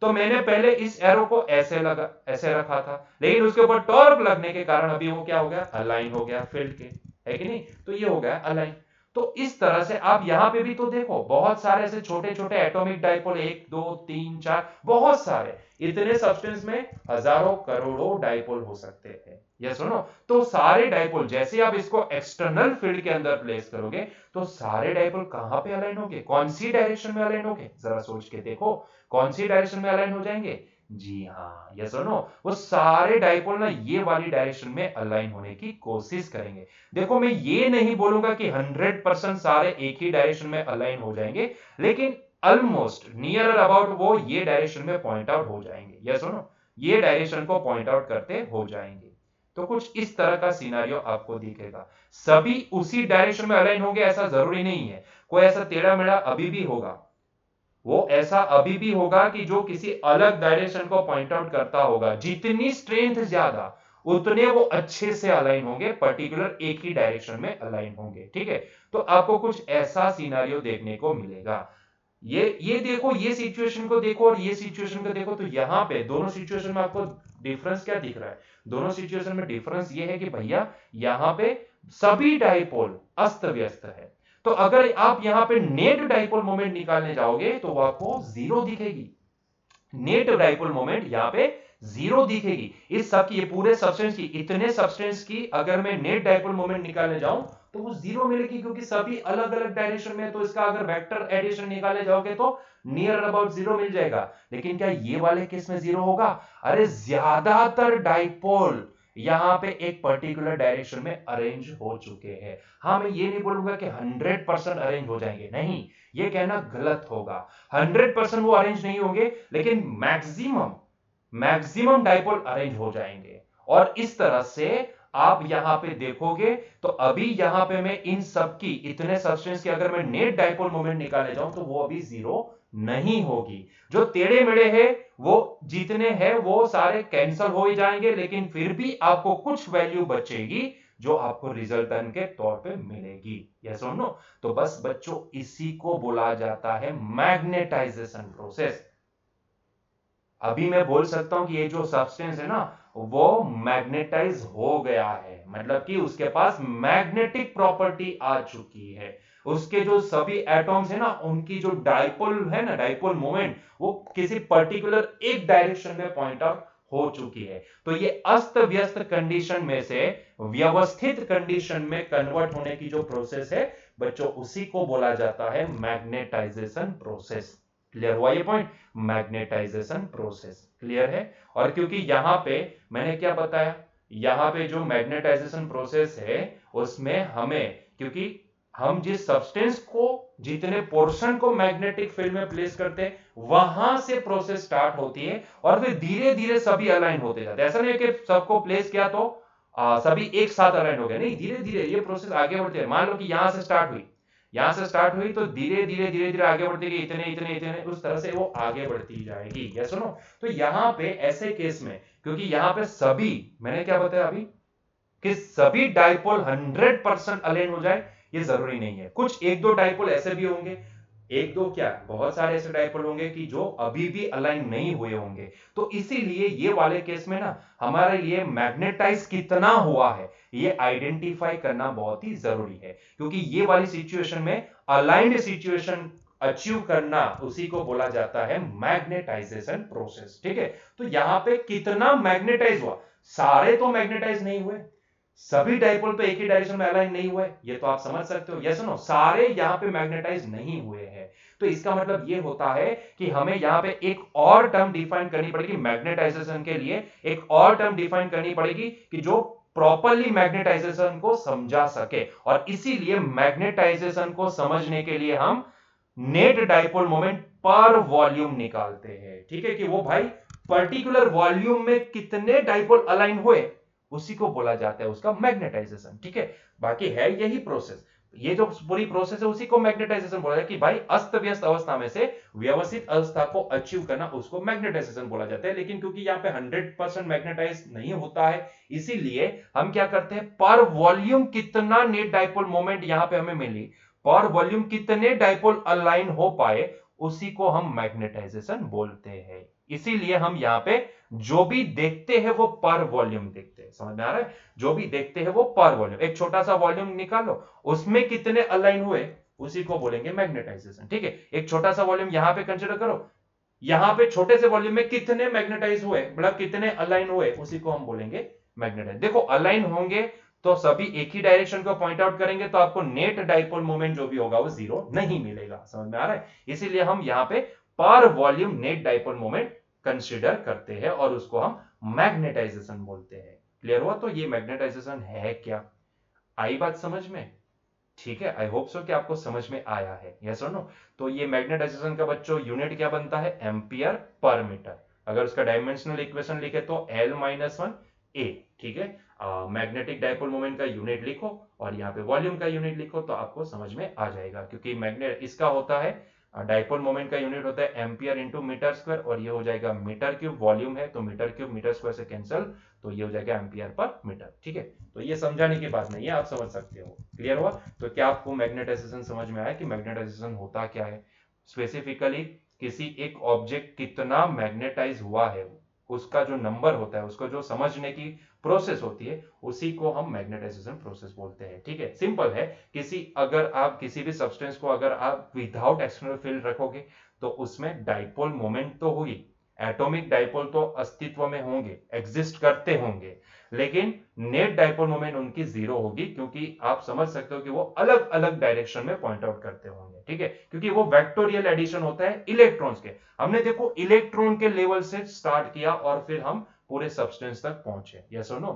तो मैंने पहले इस एरो को ऐसे लगा, ऐसे रखा था, लेकिन उसके ऊपर टॉर्क लगने के कारण अभी वो क्या हो गया, अलाइन हो गया फील्ड के, है कि नहीं। तो ये हो गया अलाइन। तो इस तरह से आप यहां पे भी तो देखो, बहुत सारे ऐसे छोटे छोटे एटॉमिक डाइपोल, 1 2 3 4, बहुत सारे, इतने सब्सटेंस में हजारों करोड़ों डाइपोल हो सकते हैं। ये सुनो, तो सारे डाइपोल जैसे आप इसको एक्सटर्नल फील्ड के अंदर प्लेस करोगे, तो सारे डाइपोल कहां पे अलाइन होंगे, कौन सी डायरेक्शन में अलाइन होंगे, जरा सोच के देखो, कौन सी डायरेक्शन में अलाइन हो जाएंगे। जी हाँ, ये सुनो, वो सारे डाइपोल ना ये वाली डायरेक्शन में अलाइन होने की कोशिश करेंगे। देखो मैं ये नहीं बोलूंगा कि 100% सारे एक ही डायरेक्शन में अलाइन हो जाएंगे, लेकिन ऑलमोस्ट नियर अबाउट वो ये डायरेक्शन में पॉइंट आउट हो जाएंगे। ये सुनो, ये डायरेक्शन को पॉइंट आउट करते हो जाएंगे। तो कुछ इस तरह का सिनारियो आपको दिखेगा। सभी उसी डायरेक्शन में अलाइन होंगे ऐसा जरूरी नहीं है, कोई ऐसा टेढ़ा मेढ़ा अभी भी होगा, वो ऐसा अभी भी होगा कि जो किसी अलग डायरेक्शन को पॉइंट आउट करता होगा। जितनी स्ट्रेंथ ज्यादा, उतने वो अच्छे से अलाइन होंगे, पर्टिकुलर एक ही डायरेक्शन में अलाइन होंगे। ठीक है, तो आपको कुछ ऐसा सिनारियो देखने को मिलेगा। ये देखो, ये सिचुएशन को देखो और ये सिचुएशन को देखो, तो यहां पे दोनों सिचुएशन में आपको डिफरेंस क्या दिख रहा है। दोनों सिचुएशन में डिफरेंस ये है कि भैया यहां पे सभी डाइपोल अस्त व्यस्त है। तो अगर आप यहां पे नेट डाइपोल मोमेंट निकालने जाओगे तो वो आपको जीरो दिखेगी। नेट डाइपोल मोमेंट यहां पे जीरो दिखेगी। इस सब की, ये पूरे सब्सटेंस की, इतने सब्सटेंस की अगर मैं नेट डाइपोल मोमेंट निकालने जाऊं तो वो जीरो मिलेगी, क्योंकि सभी अलग अलग डायरेक्शन में। तो इसका अगर वेक्टर एडिशन निकालने जाओगे तो नियर अबाउट जीरो मिल जाएगा। लेकिन क्या ये वाले केस में जीरो होगा? अरे ज्यादातर डाइपोल यहां पे एक पर्टिकुलर डायरेक्शन में अरेंज हो चुके हैं। हाँ, मैं ये नहीं बोलूंगा कि 100% अरेंज हो जाएंगे, नहीं, ये कहना गलत होगा। 100% वो अरेंज नहीं होंगे, लेकिन मैक्सिमम मैक्सिमम डाइपोल अरेंज हो जाएंगे। और इस तरह से आप यहां पे देखोगे तो अभी यहां पे मैं इन सब की, इतने सब्सटेंस की अगर मैं नेट डाइपोल मोमेंट निकालने जाऊं तो वो अभी जीरो नहीं होगी। जो टेढ़े मेढ़े हैं वो जितने हैं वो सारे कैंसिल हो ही जाएंगे, लेकिन फिर भी आपको कुछ वैल्यू बचेगी जो आपको रिजल्टेंट के तौर पे मिलेगी। यस और नो? तो बस बच्चों, इसी को बोला जाता है मैग्नेटाइजेशन प्रोसेस। अभी मैं बोल सकता हूं कि ये जो सब्सटेंस है ना, वो मैग्नेटाइज हो गया है, मतलब कि उसके पास मैग्नेटिक प्रॉपर्टी आ चुकी है। उसके जो सभी एटॉम्स है ना, उनकी जो डाइपोल है ना, डाइपोल मोमेंट, वो किसी पर्टिकुलर एक डायरेक्शन में पॉइंट आउट हो चुकी है। तो ये अस्त व्यस्त कंडीशन में से व्यवस्थित कंडीशन में कन्वर्ट होने की जो प्रोसेस है बच्चों, उसी को बोला जाता है मैग्नेटाइजेशन प्रोसेस। क्लियर हुआ ये पॉइंट? मैग्नेटाइजेशन प्रोसेस क्लियर है। और क्योंकि यहां पे मैंने क्या बताया, यहां पे जो मैग्नेटाइजेशन प्रोसेस है उसमें हमें, क्योंकि हम जिस सब्सटेंस को, जितने पोर्शन को मैग्नेटिक फील्ड में प्लेस करते हैं, वहां से प्रोसेस स्टार्ट होती है और फिर धीरे धीरे सभी अलाइन होते जाते हैं। ऐसा नहीं कि सबको प्लेस किया तो सभी एक साथ अलाइन हो गए, नहीं, धीरे धीरे ये प्रोसेस आगे बढ़ती है। मान लो कि यहां से स्टार्ट हुई तो धीरे धीरे धीरे धीरे आगे बढ़ती गई, इतने इतने इतने, उस तरह से वो आगे बढ़ती जाएगी। ये सुनो, तो यहां पे ऐसे केस में, क्योंकि यहां पे सभी, मैंने क्या बताया अभी कि सभी डाइपोल 100% अलाइन हो जाए, ये जरूरी नहीं है। कुछ एक दो डाइपोल ऐसे भी होंगे, एक दो क्या, बहुत सारे ऐसे डाइपोल होंगे कि जो अभी भी अलाइन नहीं हुए होंगे। तो इसीलिए ये वाले केस में ना, हमारे लिए मैग्नेटाइज कितना हुआ है ये आइडेंटिफाई करना बहुत ही जरूरी है, क्योंकि ये वाली सिचुएशन में अलाइंड सिचुएशन अचीव करना, उसी को बोला जाता है मैग्नेटाइजेशन प्रोसेस। ठीक है, तो यहां पे कितना मैग्नेटाइज हुआ, सारे तो मैग्नेटाइज नहीं हुए, सभी डाइपोल तो एक ही डायरेक्शन में अलाइन नहीं हुए, ये तो आप समझ सकते हो। यस नो, सारे यहां पे मैग्नेटाइज नहीं हुए हैं। तो इसका मतलब ये होता है कि हमें यहां पे एक और टर्म डिफाइन करनी पड़ेगी मैग्नेटाइजेशन के लिए, एक और टर्म डिफाइन करनी पड़ेगी कि जो प्रॉपरली मैग्नेटाइजेशन को समझा सके। और इसीलिए मैग्नेटाइजेशन को समझने के लिए हम net dipole moment per volume निकालते हैं। ठीक है, कि वो भाई पर्टिकुलर वॉल्यूम में कितने डाइपोल अलाइन हुए, उसी को बोला जाता है उसका मैग्नेटाइजेशन। ठीक है, बाकी है यही प्रोसेस, ये जो पूरी प्रोसेस है उसी को मैग्नेटाइजेशन बोला जाता है, कि भाई अस्त व्यस्त अवस्था में से व्यवस्थित अवस्था को अचीव करना, उसको मैग्नेटाइजेशन बोला जाता है। लेकिन क्योंकि यहाँ पे 100% मैग्नेटाइज नहीं होता है, इसीलिए हम क्या करते हैं, पर वॉल्यूम कितना नेट डाइपोल मोमेंट यहां पे हमें मिली, पर वॉल्यूम कितने डाइपोल अलाइन हो पाए, उसी को हम मैग्नेटाइजेशन बोलते हैं। इसीलिए हम यहां पे जो भी देखते हैं वो पर वॉल्यूम देखते हैं। समझ में आ रहा है, जो भी देखते हैं वो पर वॉल्यूम, एक छोटा सा वॉल्यूम निकालो, उसमें कितने अलाइन हुए, उसी को बोलेंगे मैग्नेटाइजेशन। ठीक है, एक छोटा सा वॉल्यूम यहां पे कंसीडर करो, यहां पे छोटे से वॉल्यूम में कितने मैग्नेटाइज हुए, मतलब कितने अलाइन हुए, उसी को हम बोलेंगे मैग्नेटाइज। देखो अलाइन होंगे तो सभी एक ही डायरेक्शन को पॉइंट आउट करेंगे, तो आपको नेट डाइपोल मोमेंट जो भी होगा वो जीरो नहीं मिलेगा। समझ में आ रहा है, इसीलिए हम यहां पे पर volume net dipole moment consider करते हैं और उसको हम मैग्नेटाइजेशन बोलते हैं। क्लियर हुआ? तो ये मैग्नेटाइजेशन है क्या, आई बात समझ में? ठीक है, आई होप सो कि आपको समझ में आया है। यस और नो? तो ये मैग्नेटाइजेशन का बच्चों यूनिट क्या बनता है, एम्पियर पर मीटर। अगर उसका डायमेंशनल इक्वेशन लिखे तो L-1 A। ठीक है, मैग्नेटिक डाइपोल मोमेंट का यूनिट लिखो और यहाँ पे वॉल्यूम का यूनिट लिखो तो आपको समझ में आ जाएगा, क्योंकि मैग्नेट इसका होता है डाइपोल मोमेंट का यूनिट होता है एम्पियर इंटू मीटर स्क्वायर, और ये हो जाएगा मीटर क्यूब, वॉल्यूम है तो मीटर क्यूब मीटर स्क्वायर से कैंसिल, तो ये हो जाएगा एम्पियर पर मीटर। ठीक है, तो ये समझाने की बात नहीं है, आप समझ सकते हो। क्लियर हुआ? तो क्या आपको मैग्नेटाइजेशन समझ में आया कि मैग्नेटाइजेशन होता क्या है, स्पेसिफिकली किसी एक ऑब्जेक्ट कितना मैग्नेटाइज हुआ है, उसका जो नंबर होता है, उसको जो समझने की प्रोसेस होती है, उसी को हम मैग्नेटाइजेशन प्रोसेस बोलते हैं। ठीक है, सिंपल है, अगर आप किसी भी सब्सटेंस को अगर आप विदाउट एक्सटर्नल फील्ड रखोगे तो उसमें डाइपोल मोमेंट तो होगी, एटॉमिक डाइपोल तो अस्तित्व में होंगे, एग्जिस्ट करते होंगे, लेकिन नेट डाइपोल मोमेंट उनकी जीरो होगी, क्योंकि आप समझ सकते हो कि वो अलग अलग डायरेक्शन में पॉइंट आउट करते होंगे। ठीक है, क्योंकि वो वेक्टोरियल एडिशन होता है इलेक्ट्रॉन्स के। हमने देखो इलेक्ट्रॉन के लेवल से स्टार्ट किया और फिर हम पूरे सब्सटेंस तक पहुंचे। यस और नो?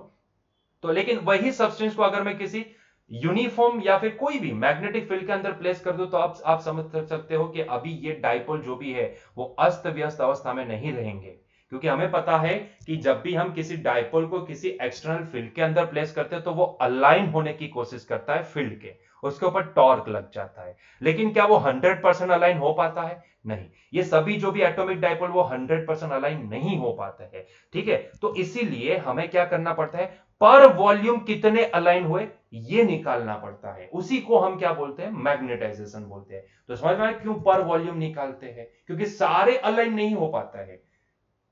तो लेकिन वही सब्सटेंस को अगर मैं किसी यूनिफॉर्म या फिर कोई भी मैग्नेटिक फील्ड के अंदर प्लेस कर दूं, तो आप समझ सकते हो कि अभी ये डाइपोल जो भी है वो अस्त व्यस्त अवस्था में नहीं रहेंगे, क्योंकि हमें पता है कि जब भी हम किसी डाइपोल को किसी एक्सटर्नल फील्ड के अंदर प्लेस करते हैं तो वो अलाइन होने की कोशिश करता है फील्ड के, उसके ऊपर टॉर्क लग जाता है। लेकिन क्या वो 100% अलाइन हो पाता है? नहीं, ये सभी जो भी एटॉमिक डाइपोल वो 100% अलाइन नहीं हो पाते हैं। ठीक है, तो इसीलिए हमें क्या करना पड़ता है, पर वॉल्यूम कितने अलाइन हुए ये निकालना पड़ता है, उसी को हम क्या बोलते हैं, मैग्नेटाइजेशन बोलते हैं। तो समझ में आया क्यों पर वॉल्यूम निकालते हैं, क्योंकि सारे अलाइन नहीं हो पाता है,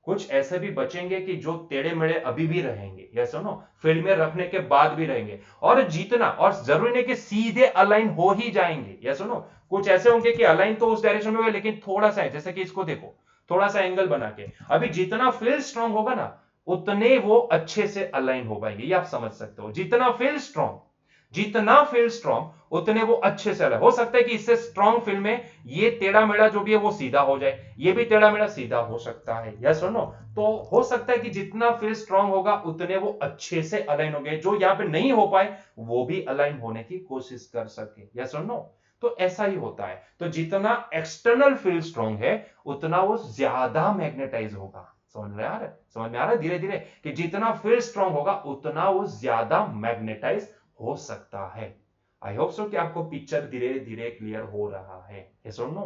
कुछ ऐसे भी बचेंगे कि जो टेढ़े मेढ़े अभी भी रहेंगे, या सुनो फील्ड में रखने के बाद भी रहेंगे, और जीतना, और जरूरी नहीं कि सीधे अलाइन हो ही जाएंगे। या सुनो, कुछ ऐसे होंगे कि अलाइन तो उस डायरेक्शन में होगा लेकिन थोड़ा सा है, जैसे कि इसको देखो, थोड़ा सा एंगल बना के, अभी जितना फील्ड स्ट्रांग होगा ना उतने वो अच्छे से अलाइन हो पाएंगे, ये आप समझ सकते हो। जितना फील्ड स्ट्रांग उतने वो अच्छे से अलग हो सकता है कि इससे स्ट्रांग फील्ड में ये टेढ़ा मेढ़ा जो भी है वो सीधा हो जाए, ये भी टेढ़ा मेढ़ा सीधा हो सकता है। यस और नो? तो हो सकता है कि जितना फील्ड स्ट्रांग होगा उतने वो अच्छे से अलाइन हो गए, जो यहां पे नहीं हो पाए वो भी अलाइन होने की कोशिश कर सके। यस और नो? तो ऐसा ही होता है, तो जितना एक्सटर्नल फील्ड स्ट्रांग है उतना वो ज्यादा मैग्नेटाइज होगा। समझ में आ रहा है? समझ में आ रहा है धीरे धीरे, कि जितना फील्ड स्ट्रांग होगा उतना वो ज्यादा मैग्नेटाइज हो सकता है। आई होप सो कि आपको पिक्चर धीरे धीरे क्लियर हो रहा है। यस और नो?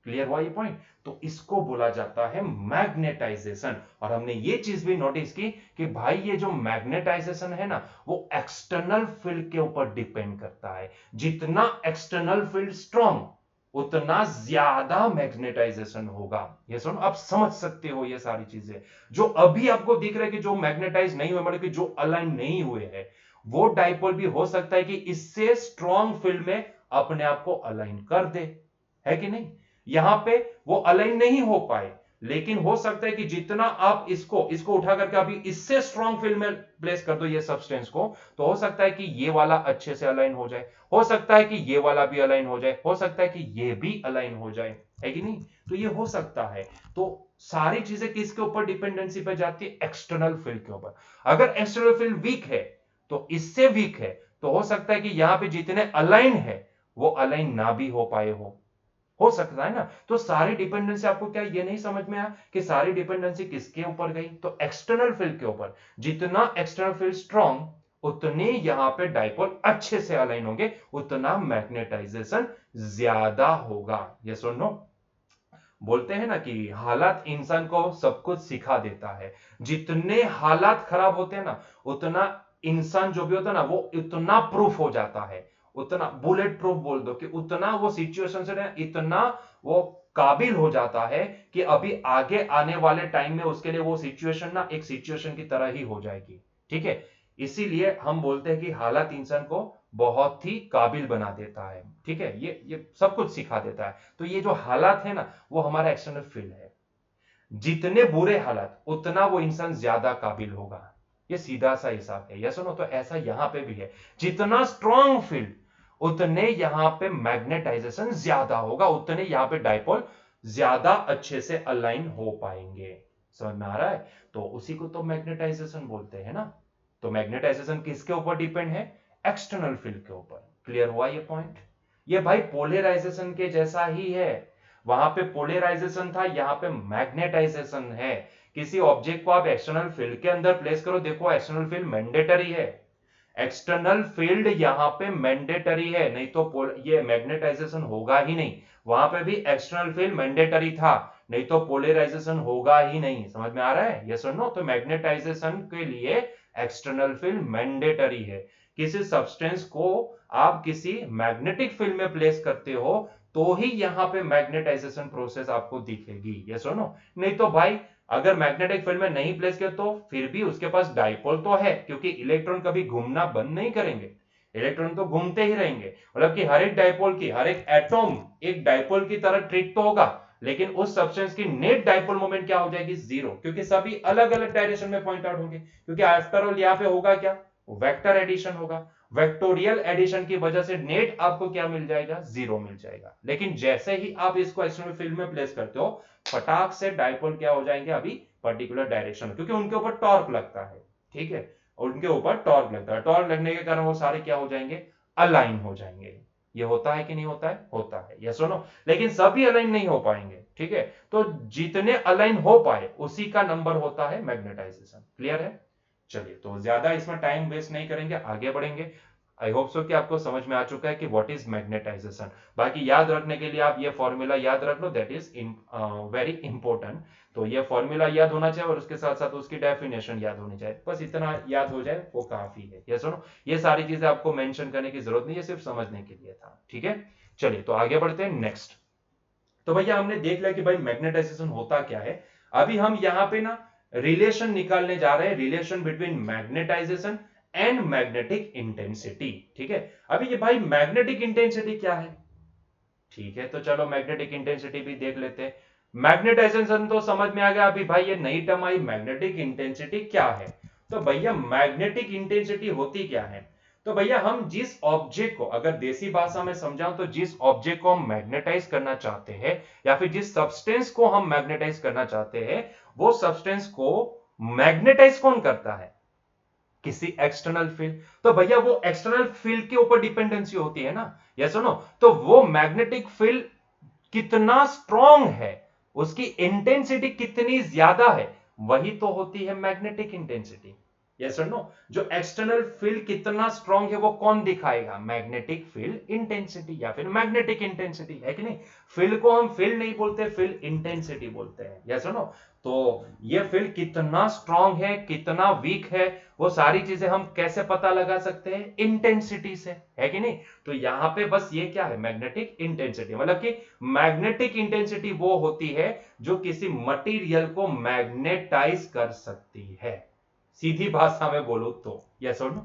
क्लियर हुआ ये पॉइंट? तो इसको बोला जाता है मैग्नेटाइजेशन। और हमने ये चीज भी नोटिस की कि भाई ये जो मैग्नेटाइजेशन है ना वो एक्सटर्नल फील्ड के ऊपर डिपेंड करता है, जितना एक्सटर्नल फील्ड स्ट्रांग उतना ज्यादा मैग्नेटाइजेशन होगा। ये सुनो, आप समझ सकते हो ये सारी चीजें जो अभी आपको दिख रहा है कि जो मैग्नेटाइज नहीं हुए, मतलब कि जो अलाइन नहीं हुए हैं, वो डाइपोल भी हो सकता है कि इससे स्ट्रॉन्ग फील्ड में अपने आप को अलाइन कर दे, है कि नहीं? यहां पे वो अलाइन नहीं हो पाए लेकिन हो सकता है कि जितना आप इसको उठा करके अभी इससे स्ट्रॉन्ग फील्ड में प्लेस कर दो ये सब्सटेंस को, तो हो सकता है कि ये वाला अच्छे से अलाइन हो जाए, हो सकता है कि ये वाला भी अलाइन हो जाए, हो सकता है कि ये भी अलाइन हो जाए, है कि नहीं? तो ये हो सकता है। तो सारी चीजें किसके ऊपर डिपेंडेंसी पे जाती है? एक्सटर्नल फील्ड के ऊपर। अगर एक्सटर्नल फील्ड वीक है तो इससे वीक है, तो हो सकता है कि यहां पे जितने अलाइन है वो अलाइन ना भी हो पाए हो सकता है ना। तो सारी डिपेंडेंसी आपको क्या ये नहीं समझ में आया कि सारी डिपेंडेंसी किसके ऊपर गई? तो एक्सटर्नल फील्ड के ऊपर। जितना एक्सटर्नल फील्ड स्ट्रॉन्ग उतने यहां पे डाइपोल अच्छे से अलाइन होंगे, उतना मैग्नेटाइजेशन ज्यादा होगा। यस और नो? बोलते हैं ना कि हालात इंसान को सब कुछ सिखा देता है। जितने हालात खराब होते हैं ना, उतना इंसान जो भी होता है ना वो इतना प्रूफ हो जाता है, उतना बुलेट प्रूफ बोल दो कि उतना वो सिचुएशन से ना इतना वो काबिल हो जाता है कि अभी आगे आने वाले टाइम में उसके लिए वो सिचुएशन ना एक सिचुएशन की तरह ही हो जाएगी। ठीक है? इसीलिए हम बोलते हैं कि हालात इंसान को बहुत ही काबिल बना देता है। ठीक है? ये सब कुछ सिखा देता है। तो ये जो हालात है ना वो हमारा एक्सटर्नल फील्ड है। जितने बुरे हालात उतना वो इंसान ज्यादा काबिल होगा। ये सीधा सा हिसाब है। यस सुनो? तो ऐसा यहां पे भी है। जितना स्ट्रॉन्ग फील्ड उतने यहां पे मैग्नेटाइजेशन ज्यादा होगा, उतने यहां पे डाइपोल ज्यादा अच्छे से अलाइन हो पाएंगे। समझ में आ रहा है? तो उसी को तो मैग्नेटाइजेशन बोलते हैं ना। तो मैग्नेटाइजेशन किसके ऊपर डिपेंड है? एक्सटर्नल फील्ड के ऊपर। क्लियर हुआ ये पॉइंट? ये भाई पोलराइजेशन के जैसा ही है। वहां पे पोलराइजेशन था, यहां पे मैग्नेटाइजेशन है। किसी ऑब्जेक्ट को आप एक्सटर्नल फील्ड के अंदर प्लेस करो, देखो एक्सटर्नल फील्ड मैंडेटरी है। एक्सटर्नल फील्ड यहां पे मैंडेटरी है, नहीं तो ये मैग्नेटाइजेशन होगा ही नहीं। वहां पे भी एक्सटर्नल फील्ड मैंडेटरी था, नहीं तो पोलराइजेशन होगा ही नहीं। समझ में आ रहा है? यस और नो? तो मैग्नेटाइजेशन के लिए एक्सटर्नल फील्ड मैंडेटरी है। किसी सब्सटेंस को आप किसी मैग्नेटिक फील्ड में प्लेस करते हो तो ही यहां पे मैग्नेटाइजेशन प्रोसेस आपको दिखेगी। यस और नो? नहीं तो भाई अगर मैग्नेटिक फील्ड में नहीं प्लेस किया तो फिर भी उसके पास डाइपोल तो है, क्योंकि इलेक्ट्रॉन कभी घूमना बंद नहीं करेंगे, इलेक्ट्रॉन तो घूमते ही रहेंगे। मतलब कि हर एक डाइपोल की, हर एक एटॉम एक डाइपोल की तरह ट्रीट तो होगा, लेकिन उस सब्सटेंस की नेट डाइपोल मोमेंट क्या हो जाएगी? जीरो, क्योंकि सभी अलग अलग डायरेक्शन में पॉइंट आउट होंगे। क्योंकि आफ्टर ऑल यहां पे होगा क्या? वेक्टर एडिशन होगा। वेक्टोरियल एडिशन की वजह से नेट आपको क्या मिल जाएगा? जीरो मिल जाएगा। लेकिन जैसे ही आप इसको एक्सटर्नल फील्ड में प्लेस करते हो, फटाक से डाइपोल क्या हो जाएंगे? अभी पर्टिकुलर डायरेक्शन, क्योंकि उनके ऊपर टॉर्क लगता है। ठीक है? उनके ऊपर टॉर्क लगता है, टॉर्क लगने के कारण वो सारे क्या हो जाएंगे? अलाइन हो जाएंगे। ये होता है कि नहीं होता है? होता है। यस और नो? लेकिन सभी अलाइन नहीं हो पाएंगे। ठीक है? तो जितने अलाइन हो पाए उसी का नंबर होता है मैग्नेटाइजेशन। क्लियर है? चलिए, तो ज्यादा इसमें टाइम वेस्ट नहीं करेंगे, आगे बढ़ेंगे। आई होप सो कि आपको समझ में आ चुका है कि व्हाट इज मैग्नेटाइजेशन। बाकी याद रखने के लिए आप ये फॉर्मूला याद रख लो, दैट इज वेरी इंपॉर्टेंट। तो ये फॉर्मूला याद होना चाहिए और उसके साथ साथ उसकी डेफिनेशन याद होनी चाहिए। बस इतना याद हो जाए वो काफी है। ये सुनो, ये सारी चीजें आपको मेंशन करने की जरूरत नहीं है, सिर्फ समझने के लिए था। ठीक है? चलिए, तो आगे बढ़ते हैं नेक्स्ट। तो भैया हमने देख लिया कि भाई मैग्नेटाइजेशन होता क्या है। अभी हम यहां पे ना रिलेशन निकालने जा रहे हैं, relation between magnetization and magnetic intensity. ठीक है? अभी ये भाई मैग्नेटिक इंटेंसिटी क्या है? ठीक है, तो चलो मैग्नेटिक इंटेंसिटी भी देख लेते हैं। मैग्नेटाइजेशन तो समझ में आ गया। अभी भाई ये नई टर्म आई, मैग्नेटिक इंटेंसिटी क्या है? तो भैया मैग्नेटिक इंटेंसिटी होती क्या है? तो भैया हम जिस ऑब्जेक्ट को, अगर देसी भाषा में समझाऊं तो जिस ऑब्जेक्ट को हम मैग्नेटाइज करना चाहते हैं या फिर जिस सब्सटेंस को हम मैग्नेटाइज करना चाहते हैं, वो सब्सटेंस को मैग्नेटाइज कौन करता है? किसी एक्सटर्नल फील्ड। तो भैया वो एक्सटर्नल फील्ड के ऊपर डिपेंडेंसी होती है ना। यस सुनो? तो वो मैग्नेटिक फील्ड कितना स्ट्रॉन्ग है, उसकी इंटेंसिटी कितनी ज्यादा है, वही तो होती है मैग्नेटिक इंटेंसिटी। यस और नो? जो एक्सटर्नल फील्ड कितना स्ट्रॉन्ग है वो कौन दिखाएगा? मैग्नेटिक फील्ड इंटेंसिटी या फिर मैग्नेटिक इंटेंसिटी, है कि नहीं? फील्ड को हम फील्ड नहीं बोलते, फील्ड इंटेंसिटी बोलते हैं। यस और नो? तो ये फील्ड कितना स्ट्रॉन्ग है, कितना वीक है, वो सारी चीजें हम कैसे पता लगा सकते हैं? इंटेंसिटी से, है कि नहीं? तो यहां पे बस ये क्या है? Magnetic intensity. मतलब कि मैग्नेटिक इंटेंसिटी वो होती है जो किसी मटेरियल को मैग्नेटाइज कर सकती है, सीधी भाषा में बोलो तो। यस और नो?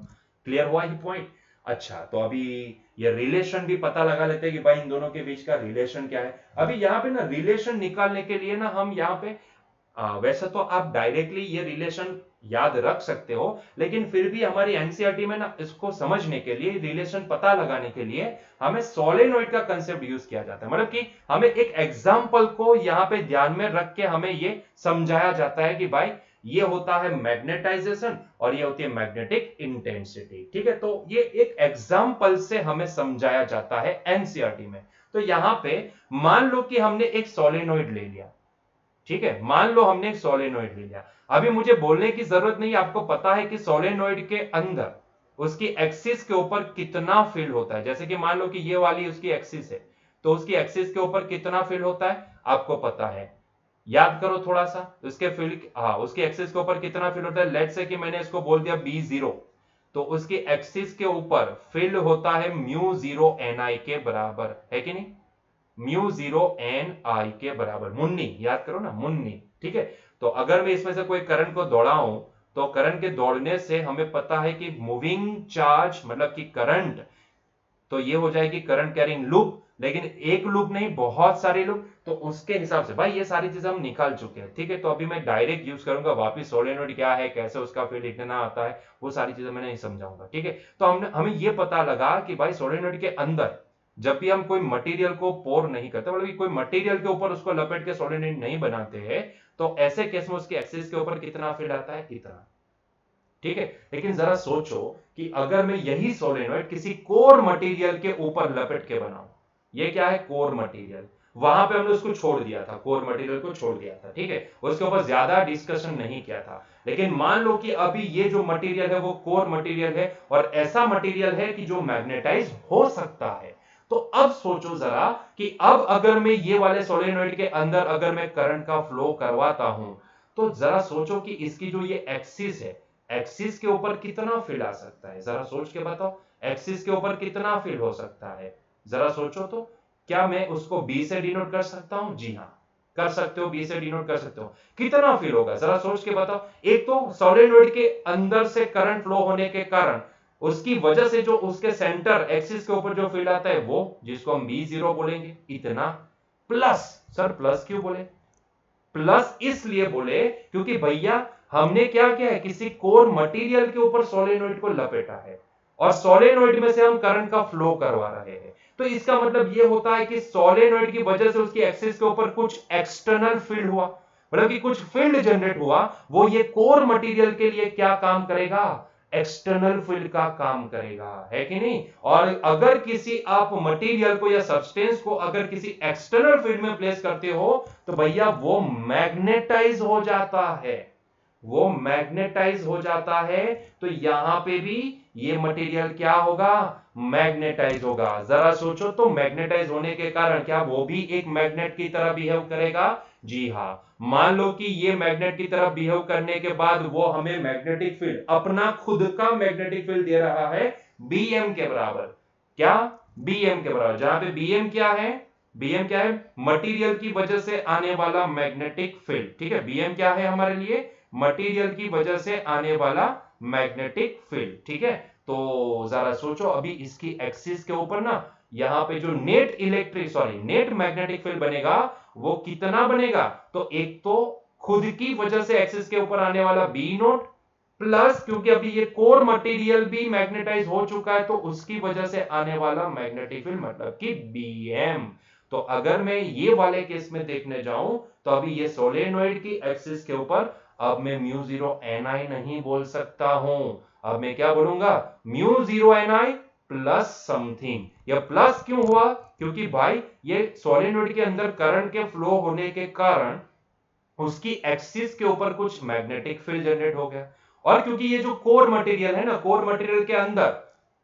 क्लियर हुआ ये पॉइंट? अच्छा, तो अभी ये रिलेशन भी पता लगा लेते हैं कि भाई इन दोनों के बीच का रिलेशन क्या है। अभी यहाँ पे ना रिलेशन निकालने के लिए ना हम यहाँ पे वैसे तो आप डायरेक्टली ये रिलेशन याद रख सकते हो, लेकिन फिर भी हमारी एनसीईआरटी में ना इसको समझने के लिए, रिलेशन पता लगाने के लिए हमें सोलेनोइड का कंसेप्ट यूज किया जाता है। मतलब कि हमें एक एग्जांपल को यहां पे ध्यान में रख के हमें ये समझाया जाता है कि भाई ये होता है मैग्नेटाइजेशन और ये होती है मैग्नेटिक इंटेंसिटी। ठीक है, तो ये एक एग्जांपल से हमें समझाया जाता है एनसीईआरटी में। तो यहां पे मान लो कि हमने एक सोलेनोइड ले लिया, ठीक है, मान लो हमने एक सोलेनोइड ले लिया। अभी मुझे बोलने की जरूरत नहीं, आपको पता है कि सोलेनोइड के अंदर उसकी एक्सिस के ऊपर कितना फील्ड होता है। जैसे कि मान लो कि ये वाली उसकी एक्सिस है, तो उसकी एक्सिस के ऊपर कितना फील्ड होता है आपको पता है। याद करो थोड़ा सा, उसके फील्ड, हाँ, उसकी एक्सिस के ऊपर कितना फील्ड होता है। लेट्स से कि मैंने इसको बोल दिया B0, तो उसकी एक्सिस के ऊपर फील्ड होता है μ0 ni के बराबर, है कि नहीं। μ0 ni के बराबर, मुन्नी, याद करो ना, मुन्नी। ठीक है, तो अगर मैं इसमें से कोई करंट को दौड़ाऊं, तो करंट के दौड़ने से हमें पता है कि मूविंग चार्ज मतलब कि करंट, तो ये हो जाएगी करंट कैरिंग लूप, लेकिन एक लूप नहीं, बहुत सारे लूप। तो उसके हिसाब से भाई ये सारी चीजें हम निकाल चुके हैं। ठीक है, तो अभी मैं डायरेक्ट यूज करूंगा वापिस सोलेनोइड क्या है, कैसे उसका फील्ड लिखना आता है, वो सारी चीजें मैं नहीं समझाऊंगा। ठीक है, तो हमें ये पता लगा कि भाई सोलेनोइड के अंदर जब भी हम कोई मटेरियल को पोर नहीं करते, मतलब कि कोई मटेरियल के ऊपर उसको लपेट के सोलेनोइड नहीं बनाते हैं, तो ऐसे केस में उसकी एक्सिस के ऊपर कितना फील्ड आता है, इतना। ठीक है, लेकिन जरा सोचो कि अगर मैं यही सोलेनोइड किसी कोर मटेरियल के ऊपर लपेट के बनाऊं, ये क्या है, कोर मटेरियल, वहां पे हमने उसको छोड़ दिया था, कोर मटेरियल को छोड़ दिया था। ठीक है, उसके ऊपर ज्यादा डिस्कशन नहीं किया था। लेकिन मान लो कि अभी ये जो मटेरियल है वो कोर मटेरियल है, और ऐसा मटेरियल है कि जो मैग्नेटाइज हो सकता है। तो अब सोचो जरा कि अब अगर मैं ये वाले सोलेनोइड के अंदर अगर मैं करंट का फ्लो करवाता हूं, तो जरा सोचो कि इसकी जो ये एक्सिस है, एक्सिस के ऊपर कितना फील्ड आ सकता है, जरा सोच के बताओ। एक्सिस के ऊपर कितना फील्ड हो सकता है, जरा सोचो तो। क्या मैं उसको बी से डिनोट कर सकता हूं, जी हां कर सकते हो, बी से डिनोट कर सकते हो। कितना फील्ड होगा जरा सोच के बताओ। एक तो सॉलिनॉइड के अंदर से करंट फ्लो होने के कारण उसकी वजह से जो उसके सेंटर एक्सिस के ऊपर जो फील्ड आता है वो, जिसको हम B0 बोलेंगे, इतना, प्लस, सर प्लस क्यों बोले, प्लस इसलिए बोले क्योंकि भैया हमने क्या किया है, किसी कोर मटेरियल के ऊपर सोलेनोइड को लपेटा है, और सोलेनोइड में से हम करंट का फ्लो करवा रहे हैं। तो इसका मतलब यह होता है कि सोलेनोइड की वजह से उसकी एक्सिस के ऊपर कुछ एक्सटर्नल फील्ड हुआ, मतलब कि कुछ फील्ड जनरेट हुआ, वो ये कोर मटेरियल के लिए क्या काम करेगा, एक्सटर्नल फील्ड का काम करेगा, है कि नहीं। और अगर किसी आप मटेरियल को या सब्सटेंस को अगर किसी एक्सटर्नल फील्ड में प्लेस करते हो, तो भैया वो मैग्नेटाइज हो जाता है, वो मैग्नेटाइज हो जाता है। तो यहां पे भी ये मटेरियल क्या होगा, मैग्नेटाइज होगा। जरा सोचो तो, मैग्नेटाइज होने के कारण क्या वो भी एक मैग्नेट की तरह बिहेव करेगा, जी हां। मान लो कि ये मैग्नेट की तरह बिहेव करने के बाद वो हमें मैग्नेटिक फील्ड, अपना खुद का मैग्नेटिक फील्ड दे रहा है Bm के बराबर, क्या, Bm के बराबर, जहां पे Bm क्या है, Bm क्या है, मटेरियल की वजह से आने वाला मैग्नेटिक फील्ड। ठीक है, Bm क्या है हमारे लिए, मटेरियल की वजह से आने वाला मैग्नेटिक फील्ड। ठीक है, तो जरा सोचो अभी इसकी एक्सिस के ऊपर ना, यहां पे जो नेट मैग्नेटिक फील्ड बनेगा वो कितना बनेगा, तो एक तो खुद की वजह से एक्सिस के ऊपर आने वाला B0, प्लस क्योंकि अभी ये कोर मटेरियल भी मैग्नेटाइज हो चुका है, तो उसकी वजह से आने वाला मैग्नेटिक फील्ड मतलब कि Bm। तो अगर मैं ये वाले केस में देखने जाऊं, तो अभी ये सोलेनोइड की एक्सिस के ऊपर अब मैं μ0 ni नहीं बोल सकता हूं, अब मैं क्या बोलूंगा, μ0 ni प्लस समथिंग। यह प्लस क्यों हुआ, क्योंकि भाई ये सोलेनोइड के अंदर करंट के फ्लो होने के कारण उसकी एक्सिस के ऊपर कुछ मैग्नेटिक फील्ड जनरेट हो गया। और क्योंकि ये जो कोर मटेरियल है ना, कोर मटेरियल के अंदर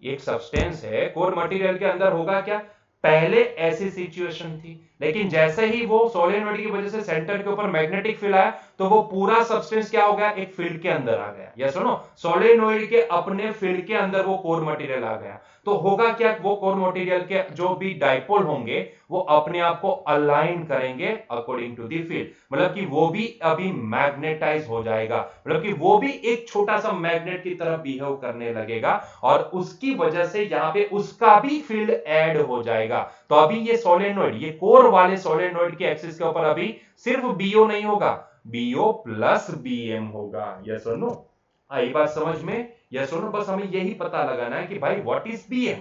एक सब्सटेंस है, कोर मटेरियल के अंदर होगा क्या, पहले ऐसी सिचुएशन थी, लेकिन जैसे ही वो सोलेनोइड की वजह से सेंटर के ऊपर मैग्नेटिक फील्ड आया, तो वो पूरा सब्सटेंस क्या हो गया, एक फील्ड के अंदर आ गया। या सुनो, सोलेनोइड के अपने फील्ड के अंदर वो कोर मटेरियल आ गया, तो होगा क्या, वो कोर मटेरियल के जो भी डाइपोल होंगे वो अपने आप को अलाइन करेंगे अकॉर्डिंग टू द फील्ड, मतलब कि वो भी अभी मैग्नेटाइज हो जाएगा, मतलब कि वो भी एक छोटा सा मैग्नेट की तरह बिहेव करने लगेगा, और उसकी वजह से यहां पे उसका भी फील्ड ऐड हो जाएगा। तो अभी ये सोलेनोइड, ये कोर वाले सोलेनोइड के एक्सिस के ऊपर अभी सिर्फ BO नहीं होगा, BO प्लस BM होगा। यस और नो? आई बात समझ में? यस और नो? बस हमें यही पता लगाना है कि भाई what is BM,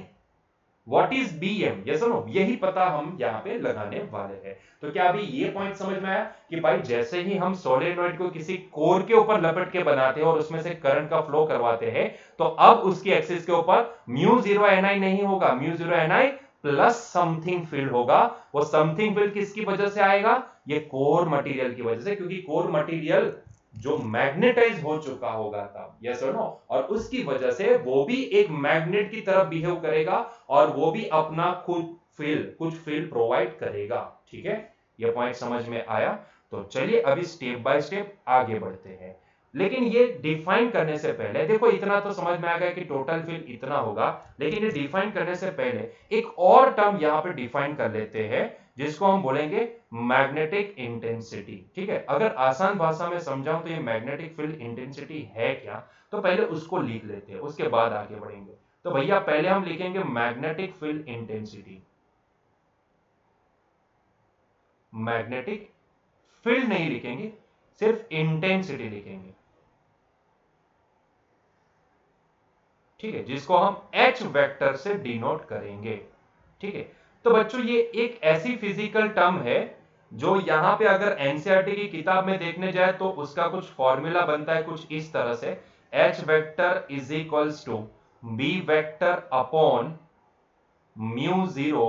what is BM, yes और नो? यही पता हम यहां पे लगाने वाले हैं। तो क्या अभी ये पॉइंट समझ में आया कि भाई जैसे ही हम सोलेनॉइड को किसी कोर के ऊपर लपेट के बनाते हैं और उसमें से करंट का फ्लो करवाते हैं, तो अब उसकी एक्सिस के ऊपर म्यू जीरो Ni नहीं होगा, mu zero Ni plus something field होगा। वो समथिंग फील्ड किसकी वजह से आएगा? ये कोर मटेरियल की वजह से, क्योंकि कोर मटेरियल जो मैग्नेटाइज हो चुका होगा तब, यस और नो? और उसकी वजह से वो भी एक मैग्नेट की तरह बिहेव करेगा और वो भी अपना कुछ फील्ड प्रोवाइड करेगा। ठीक है, ये पॉइंट समझ में आया? तो चलिए अभी स्टेप बाय स्टेप आगे बढ़ते हैं। लेकिन ये डिफाइन करने से पहले देखो, इतना तो समझ में आ गया कि टोटल फील्ड इतना होगा, लेकिन ये डिफाइन करने से पहले एक और टर्म यहां पे डिफाइन कर लेते हैं जिसको हम बोलेंगे मैग्नेटिक इंटेंसिटी। ठीक है, अगर आसान भाषा में समझाऊं तो ये मैग्नेटिक फील्ड इंटेंसिटी है क्या, तो पहले उसको लिख लेते हैं, उसके बाद आगे बढ़ेंगे। तो भैया पहले हम लिखेंगे magnetic field intensity. Magnetic field नहीं लिखेंगे, सिर्फ इंटेंसिटी लिखेंगे। ठीक है, जिसको हम H वेक्टर से डिनोट करेंगे। ठीक है, तो बच्चों ये एक ऐसी फिजिकल टर्म है जो यहां पे अगर एनसीईआरटी की किताब में देखने जाए तो उसका कुछ फॉर्मूला बनता है कुछ इस तरह से, H vector is equals to B vector upon mu zero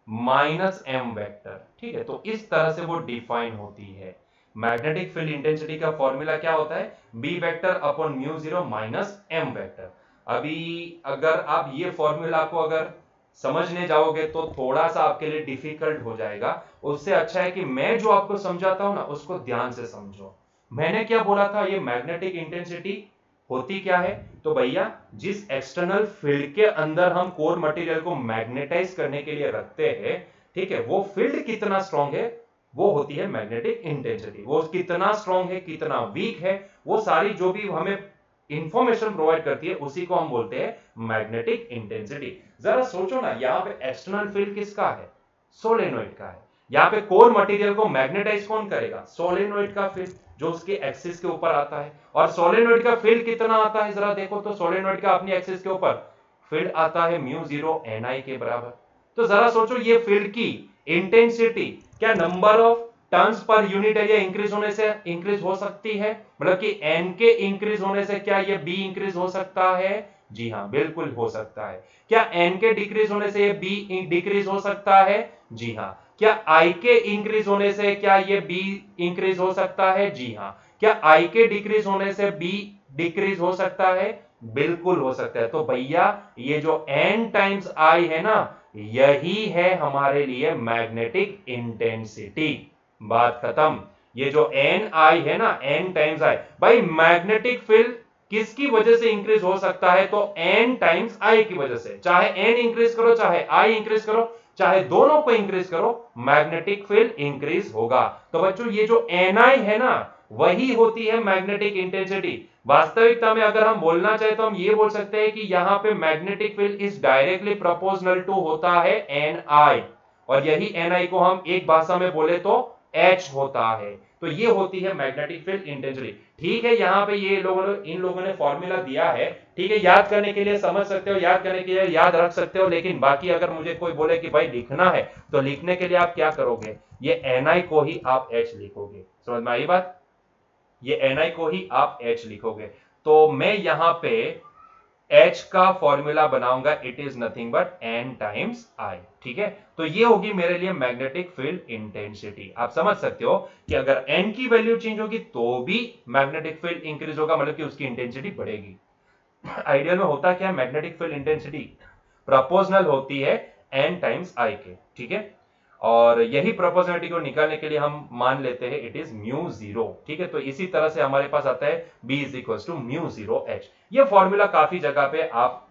minus M vector. ठीक है, तो इस तरह से वो डिफाइन होती है। मैग्नेटिक फील्ड इंटेंसिटी का फॉर्मूला क्या होता है? B vector upon mu zero minus M vector. अभी अगर आप ये फॉर्मूला को अगर समझने जाओगे तो थोड़ा सा आपके लिए डिफिकल्ट हो जाएगा। उससे अच्छा है कि मैं जो आपको समझाता हूं ना उसको ध्यान से समझो। मैंने क्या बोला था? ये मैग्नेटिक इंटेंसिटी होती क्या है? तो भैया जिस एक्सटर्नल फील्ड के अंदर हम कोर मटेरियल को मैग्नेटाइज करने के लिए रखते हैं, ठीक है, वो फील्ड कितना स्ट्रांग है वो होती है मैग्नेटिक इंटेंसिटी। वो कितना स्ट्रांग है कितना वीक है वो सारी जो भी हमें इंफॉर्मेशन प्रोवाइड करती है उसी को हम बोलते हैं मैग्नेटिक इंटेंसिटी। जरा सोचो ना, यहां पे एक्सटर्नल फील्ड किसका है? सोलेनोइड का है। यहां पे कोर मटेरियल को मैग्नेटाइज कौन करेगा? सोलेनोइड का फील्ड जो उसके एक्सिस के ऊपर आता है। और सोलेनोइड का फील्ड कितना आता है जरा देखो तो, सोलेनोइड का अपनी एक्सिस के ऊपर फील्ड आता है म्यू जीरो Ni के बराबर। तो जरा सोचो ये फील्ड की इंटेंसिटी क्या number of turns per unit area increase होने से इंक्रीज हो सकती है? मतलब कि n के इंक्रीज होने से क्या ये b इंक्रीज हो सकता है? जी हां, बिल्कुल हो सकता है। क्या n के डिक्रीज होने से ये b डिक्रीज हो सकता है? जी हां। क्या I के इंक्रीज होने से क्या ये B इंक्रीज हो सकता है? जी हां। क्या I के डिक्रीज होने से B डिक्रीज हो सकता है? बिल्कुल हो सकता है। तो भैया ये जो N टाइम्स I है ना, यही है हमारे लिए मैग्नेटिक इंटेंसिटी। बात खत्म। ये जो Ni है ना, N टाइम्स I, भाई मैग्नेटिक फील्ड किसकी वजह से इंक्रीज हो सकता है? तो N टाइम्स I की वजह से। चाहे N इंक्रीज करो चाहे I इंक्रीज करो, चाहे दोनों को इंक्रीज करो, मैग्नेटिक फील्ड इंक्रीज होगा। तो बच्चों ये जो Ni है ना, वही होती है मैग्नेटिक इंटेंसिटी। वास्तविकता में अगर हम बोलना चाहे तो हम ये बोल सकते हैं कि यहां पे magnetic field is directly proportional to होता है Ni, और यही Ni को हम एक भाषा में बोले तो H होता है। तो ये होती है मैग्नेटिक फील्ड इंटेंसिटी। ठीक है, यहां पे ये इन लोगों ने फॉर्मूला दिया है, ठीक है, याद करने के लिए समझ सकते हो, याद करने के लिए याद रख सकते हो, लेकिन बाकी अगर मुझे कोई बोले कि भाई लिखना है तो लिखने के लिए आप क्या करोगे? ये Ni को ही आप H लिखोगे। समझ में आई बात? ये Ni को ही आप H लिखोगे। तो मैं यहां पे H का फॉर्मूला बनाऊंगा, it is nothing but N times I। ठीक है, तो ये होगी मेरे लिए मैग्नेटिक फील्ड इंटेंसिटी। आप समझ सकते हो कि अगर N की वैल्यू चेंज होगी तो भी मैग्नेटिक फील्ड इंक्रीज होगा, मतलब कि उसकी इंटेंसिटी बढ़ेगी। आइडियल में होता क्या है? मैग्नेटिक फील्ड इंटेंसिटी प्रोपोर्शनल होती है N टाइम्स I के। ठीक है, और यही प्रोपोर्शनलिटी को निकालने के लिए हम मान लेते हैं इट इज म्यू जीरो। ठीक है, तो इसी तरह से हमारे पास आता है B is equal to mu zero H। ये फॉर्मूला काफी जगह पे आप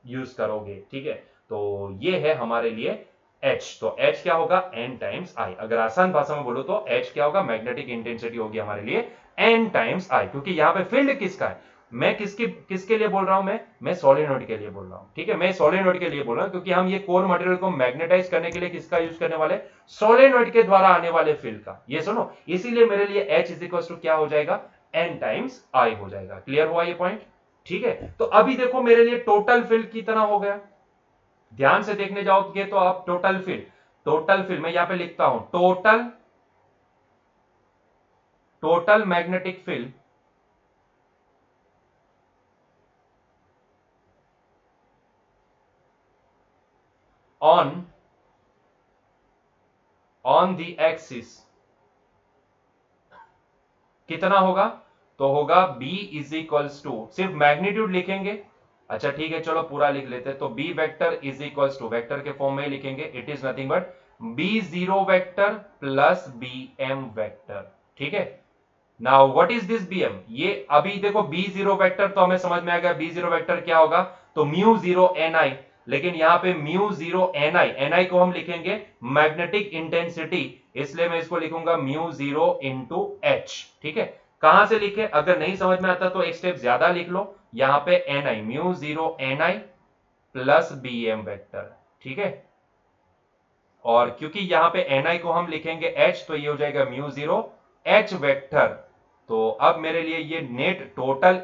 यूज करोगे। ठीक है, तो ये है हमारे लिए H। तो H क्या होगा? N times I। अगर आसान भाषा में बोलो तो H क्या होगा? मैग्नेटिक इंटेंसिटी होगी हमारे लिए N टाइम्स I, क्योंकि यहां पे फील्ड किसका है? मैं किसके किसके लिए बोल रहा हूं, मैं सोलेनोइड के लिए बोल रहा हूं, ठीक है, मैं सोलेनोइड के लिए बोल रहा हूं क्योंकि हम ये कोर मटेरियल को मैग्नेटाइज करने के लिए किसका यूज करने वाले, सोलेनोइड के द्वारा आने वाले फील्ड का, ये सुनो, इसीलिए मेरे लिए H इज इक्वल टू क्या हो जाएगा, N टाइम्स I हो जाएगा। क्लियर हुआ ये पॉइंट? ठीक है, तो अभी देखो मेरे लिए टोटल फील्ड कितना हो गया, ध्यान से देखने जाओगे तो आप टोटल फील्ड मैं यहां पे लिखता हूं, total magnetic field on the axis कितना होगा, तो होगा B इज इक्वल्स टू, सिर्फ मैग्नीट्यूड लिखेंगे, अच्छा ठीक है चलो पूरा लिख लेते हैं, तो B vector is equals to, vector के फॉर्म में ही लिखेंगे, it is nothing but B0 vector plus BM vector, ठीक है। Now what is this BM, ये अभी देखो B0 वेक्टर तो हमें समझ में आ गया, B0 वेक्टर क्या होगा, तो म्यू 0 Ni, लेकिन यहां पे म्यू 0 Ni को हम लिखेंगे मैग्नेटिक इंटेंसिटी, इसलिए मैं इसको लिखूंगा म्यू 0 इंटू H, ठीक है। कहां से लिखे, अगर नहीं समझ में आता तो एक स्टेप ज्यादा लिख लो, यहां पे Ni mu 0 Ni plus BM vector, ठीक है, और क्योंकि यहां पे Ni को हम लिखेंगे H तो ये हो जाएगा म्यू 0 H वेक्टर, तो अब मेरे लिए ये net total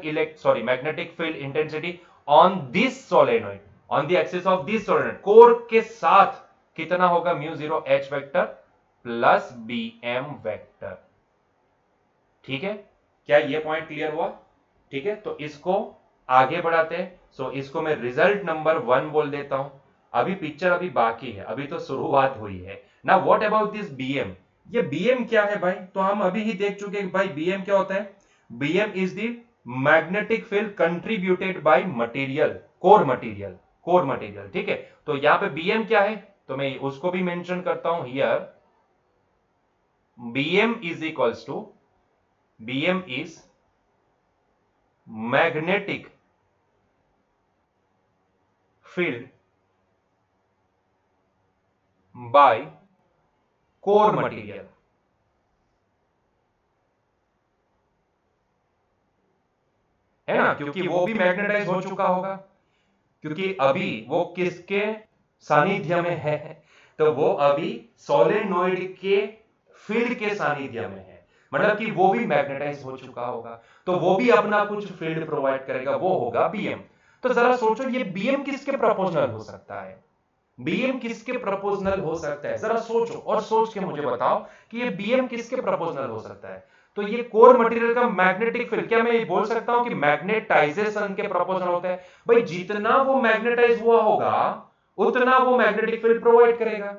magnetic field intensity on this solenoid, on the axis of this solenoid core के साथ कितना होगा, mu 0 H vector plus BM vector, ठीक है। क्या ये पॉइंट क्लियर हुआ? ठीक है, तो इसको आगे बढ़ाते हैं, सो इसको मैं रिजल्ट नंबर 1 बोल देता हूं, अभी पिक्चर अभी बाकी है, अभी तो शुरुआत हुई है ना। व्हाट अबाउट दिस BM, ये BM क्या है भाई, तो हम अभी ही देख चुके हैं भाई BM क्या होता है, BM is the magnetic field contributed by material, core material, ठीक है। तो यहां पे BM क्या है, तो मैं उसको भी मेंशन करता हूं here, BM is equals to, BM is magnetic field by core material, है ना, क्योंकि वो भी मैग्नेटाइज हो चुका होगा, क्योंकि अभी वो किसके सानिध्य में है, तो वो अभी सोलेनोइड के फील्ड के सानिध्य में है, मतलब कि वो भी मैग्नेटाइज हो चुका होगा, तो वो भी अपना कुछ फील्ड प्रोवाइड करेगा, वो होगा BM। तो जरा सोचो ये BM किसके प्रोपोर्शनल हो सकता है, BM किसके प्रपोजनल हो सकता है, जरा सोचो और सोच के मुझे बताओ कि ये BM किसके प्रपोजनल हो सकता है। तो ये कोर मटेरियल का मैग्नेटिक फील्ड, क्या मैं ये बोल सकता हूं कि मैग्नेटाइजेशन के प्रपोजनल होता है, भाई जितना वो मैग्नेटाइज हुआ होगा उतना वो मैग्नेटिक फील्ड प्रोवाइड करेगा,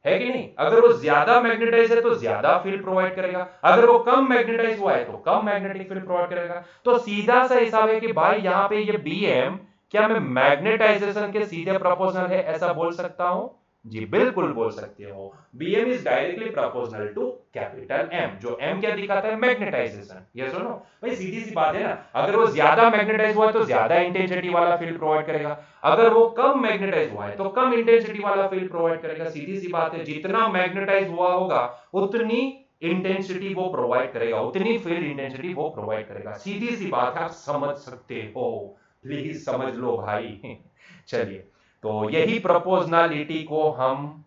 है कि नहीं, अगर वो ज्यादा मैग्नेटाइज है तो ज्यादा फील्ड प्रोवाइड करेगा, अगर वो कम मैग्नेटाइज हुआ है तो कम मैग्नेटिक फील्ड प्रोवाइड करेगा। तो सीधा सा हिसाब है कि भाई यहां पे ये BM क्या मैं मैग्नेटाइजेशन के सीधे प्रोपोर्शनल है, ऐसा बोल सकता हूं? जी बिल्कुल बोल सकते हो, BM is directly proportional to capital M, जो M क्या दिखाता है, मैग्नेटाइजेशन, ये सुनो भाई सीधी सी बात है ना, अगर वो ज्यादा मैग्नेटाइज हुआ है तो ज्यादा इंटेंसिटी वाला फील्ड प्रोवाइड करेगा, अगर वो कम मैग्नेटाइज हुआ है तो कम इंटेंसिटी वाला फील्ड प्रोवाइड करेगा, सीधी सी बात है, जितना मैग्नेटाइज हुआ होगा उतनी इंटेंसिटी वो प्रोवाइड करेगा, उतनी फील्ड इंटेंसिटी वो प्रोवाइड करेगा, सीधी सी बात है, आप समझ सकते हो, प्लीज समझ लो भाई। चलिए, तो यही प्रोपोर्शनलिटी को हम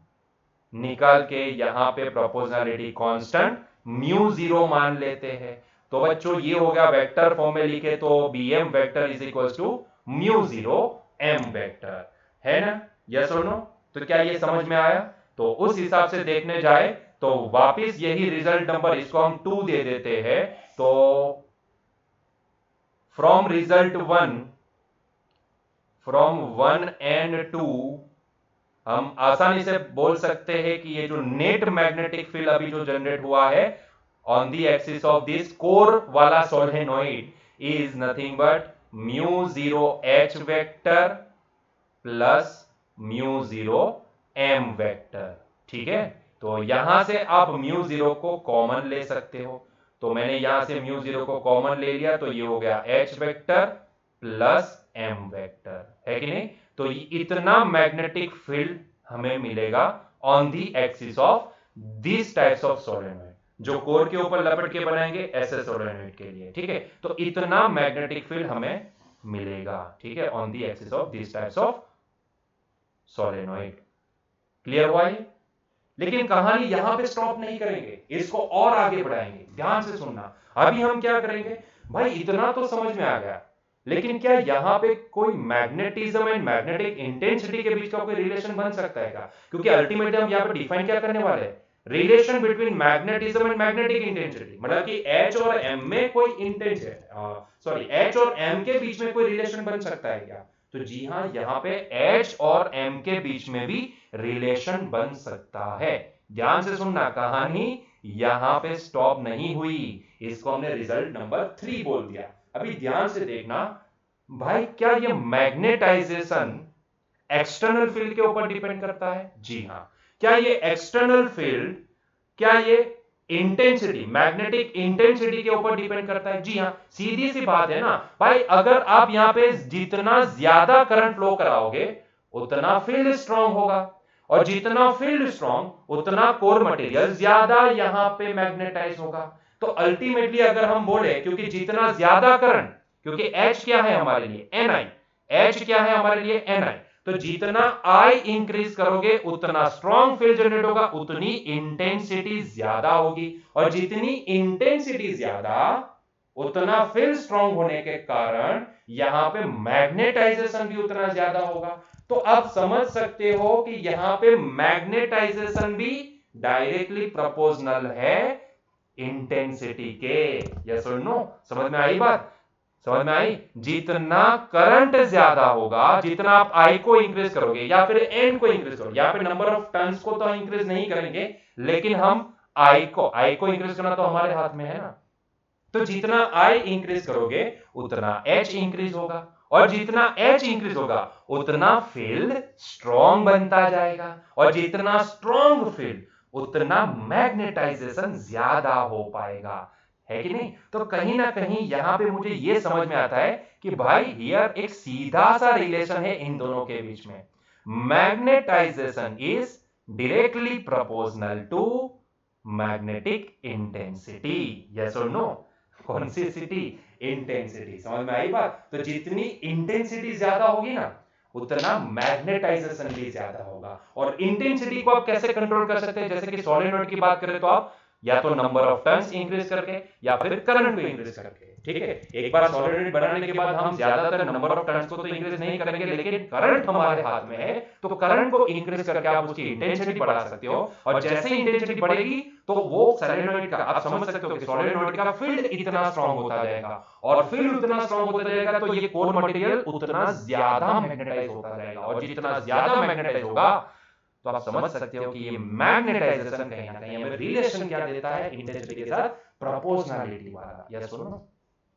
निकाल के यहां पे प्रोपोर्शनलिटी कांस्टेंट म्यू 0 मान लेते हैं, तो बच्चों ये हो गया वेक्टर फॉर्म में लिखे तो BM vector is equal to mu 0 M vector, है ना, यस और नो, तो क्या ये समझ में आया? तो उस हिसाब से देखने जाए तो वापस यही रिजल्ट नंबर, इसको हम 2 दे देते हैं, तो फ्रॉम रिजल्ट 1 एंड 2 हम आसानी से बोल सकते हैं कि ये जो नेट मैग्नेटिक फील्ड अभी जो जनरेट हुआ है on the axis of this core वाला solenoid is nothing but mu 0 H vector plus mu 0 M vector, ठीक है। तो यहां से आप म्यू 0 को कॉमन ले सकते हो, तो मैंने यहां से म्यू 0 को कॉमन ले लिया, तो ये हो गया H vector plus M vector, है कि नहीं, तो इतना मैग्नेटिक फील्ड हमें मिलेगा on the axis of this types of solenoid. जो कोर के ऊपर लपट के बनाएंगे ऐसे सोलेनोइड के लिए, ठीक है। तो इतना मैग्नेटिक फील्ड हमें मिलेगा, ठीक है, on the axis of this types of solenoid. Clear हुआ ये? लेकिन कहानी यहां पे स्टॉप नहीं करेंगे, इसको और आगे बढ़ाएंगे। ध्यान से सुनना। अभी हम क्या करेंगे भाई, इतना तो समझ में आ गया, लेकिन क्या यहां पे कोई मैग्नेटिज्म एंड मैग्नेटिक इंटेंसिटी के बीच का कोई रिलेशन बन सकता है क्या? क्योंकि अल्टीमेटली हम यहां पे डिफाइन क्या करने वाले हैं, relation between magnetism and magnetic intensity, मतलब कि एच और एम में कोई सॉरी एच और एम के बीच में कोई रिलेशन बन सकता है क्या? तो जी हां, यहां पे एच और एम के बीच में भी रिलेशन बन सकता है। ध्यान से सुनना, कहानी यहां पे स्टॉप नहीं हुई, इसको हमने रिजल्ट नंबर 3 बोल दिया। अभी ध्यान से देखना भाई, क्या ये मैग्नेटाइजेशन एक्सटर्नल फील्ड के ऊपर डिपेंड करता है? जी हां। क्या ये एक्सटर्नल फील्ड, क्या ये इंटेंसिटी, मैग्नेटिक इंटेंसिटी के ऊपर डिपेंड करता है? जी हां। सीधी सी बात है ना भाई, अगर आप यहां पे जितना ज्यादा करंट फ्लो कराओगे उतना फील्ड स्ट्रांग होगा, और जितना फील्ड स्ट्रांग उतना कोर मटेरियल ज्यादा यहां पे मैग्नेटाइज होगा। तो अल्टीमेटली अगर हम बोले, क्योंकि जितना ज्यादा करंट, क्योंकि H क्या है हमारे लिए Ni, H क्या है हमारे लिए Ni, तो जितना I इंक्रीज करोगे उतना स्ट्रॉन्ग फील्ड जनरेट होगा, उतनी इंटेंसिटी ज्यादा होगी, और जितनी इंटेंसिटी ज्यादा उतना फील्ड स्ट्रॉन्ग होने के कारण यहां पे मैग्नेटाइजेशन भी उतना ज्यादा होगा। तो आप समझ सकते हो कि यहां पे मैग्नेटाइजेशन भी डायरेक्टली प्रोपोर्शनल है इंटेंसिटी के। यस और नो? समझ में आई बात? समझ में आई? जितना करंट ज्यादा होगा, जितना आप आई को इंक्रीज करोगे या फिर एन को इंक्रीज करोगे, या फिर नंबर ऑफ टर्न्स को तो इंक्रीज नहीं करेंगे, लेकिन हम आई को इंक्रीज करना तो हमारे हाथ में है ना। तो जितना आई इंक्रीज करोगे उतना एच इंक्रीज होगा, और जितना एच इंक्रीज होगा उतना फील्ड स्ट्रॉन्ग बनता जाएगा, और जितना स्ट्रॉन्ग फील्ड उतना मैग्नेटाइजेशन ज्यादा हो पाएगा, है कि नहीं? तो कहीं ना कहीं यहां पे मुझे यह समझ में आता है कि भाई हियर एक सीधा सा रिलेशन है इन दोनों के बीच में। Magnetisation is directly proportional to magnetic intensity. Yes और नो? कौन सी सिटी? इंटेंसिटी। समझ में आई बात? तो जितनी इंटेंसिटी ज्यादा होगी ना उतना मैग्नेटाइजेशन भी ज्यादा होगा। और इंटेंसिटी को आप कैसे कंट्रोल कर सकते हैं? जैसे कि सॉलिनॉइड की बात करें तो आप या तो नंबर ऑफ टर्न्स इंक्रीज करके या फिर करंट को इंक्रीज करके, ठीक है। एक बार सॉलिनॉइड बनाने के बाद हम ज्यादातर नंबर ऑफ टर्न्स को तो इंक्रीज नहीं करेंगे, लेकिन करंट हमारे हाथ में है तो करंट को इंक्रीज करके आप उसकी इंटेंसिटी बढ़ा सकते हो, और जैसे ही इंटेंसिटी बढ़ेगी तो वो सॉलिनॉइड का, आप समझ सकते हो कि सॉलिनॉइड का फील्ड इतना स्ट्रांग होता जाएगा, और फील्ड उतना स्ट्रांग होता जाएगा तो ये कोर मटेरियल उतना ज्यादा मैग्नेटाइज होता जाएगा, और जितना ज्यादा मैग्नेटाइज होगा तो आप समझ सकते हो कि ये मैग्नेटाइजेशन कहीं ना कहीं हमें रिलेशन क्या देता है इंटेंसिटी के साथ? प्रोपोर्शनलिटी वाला। यस सुनो,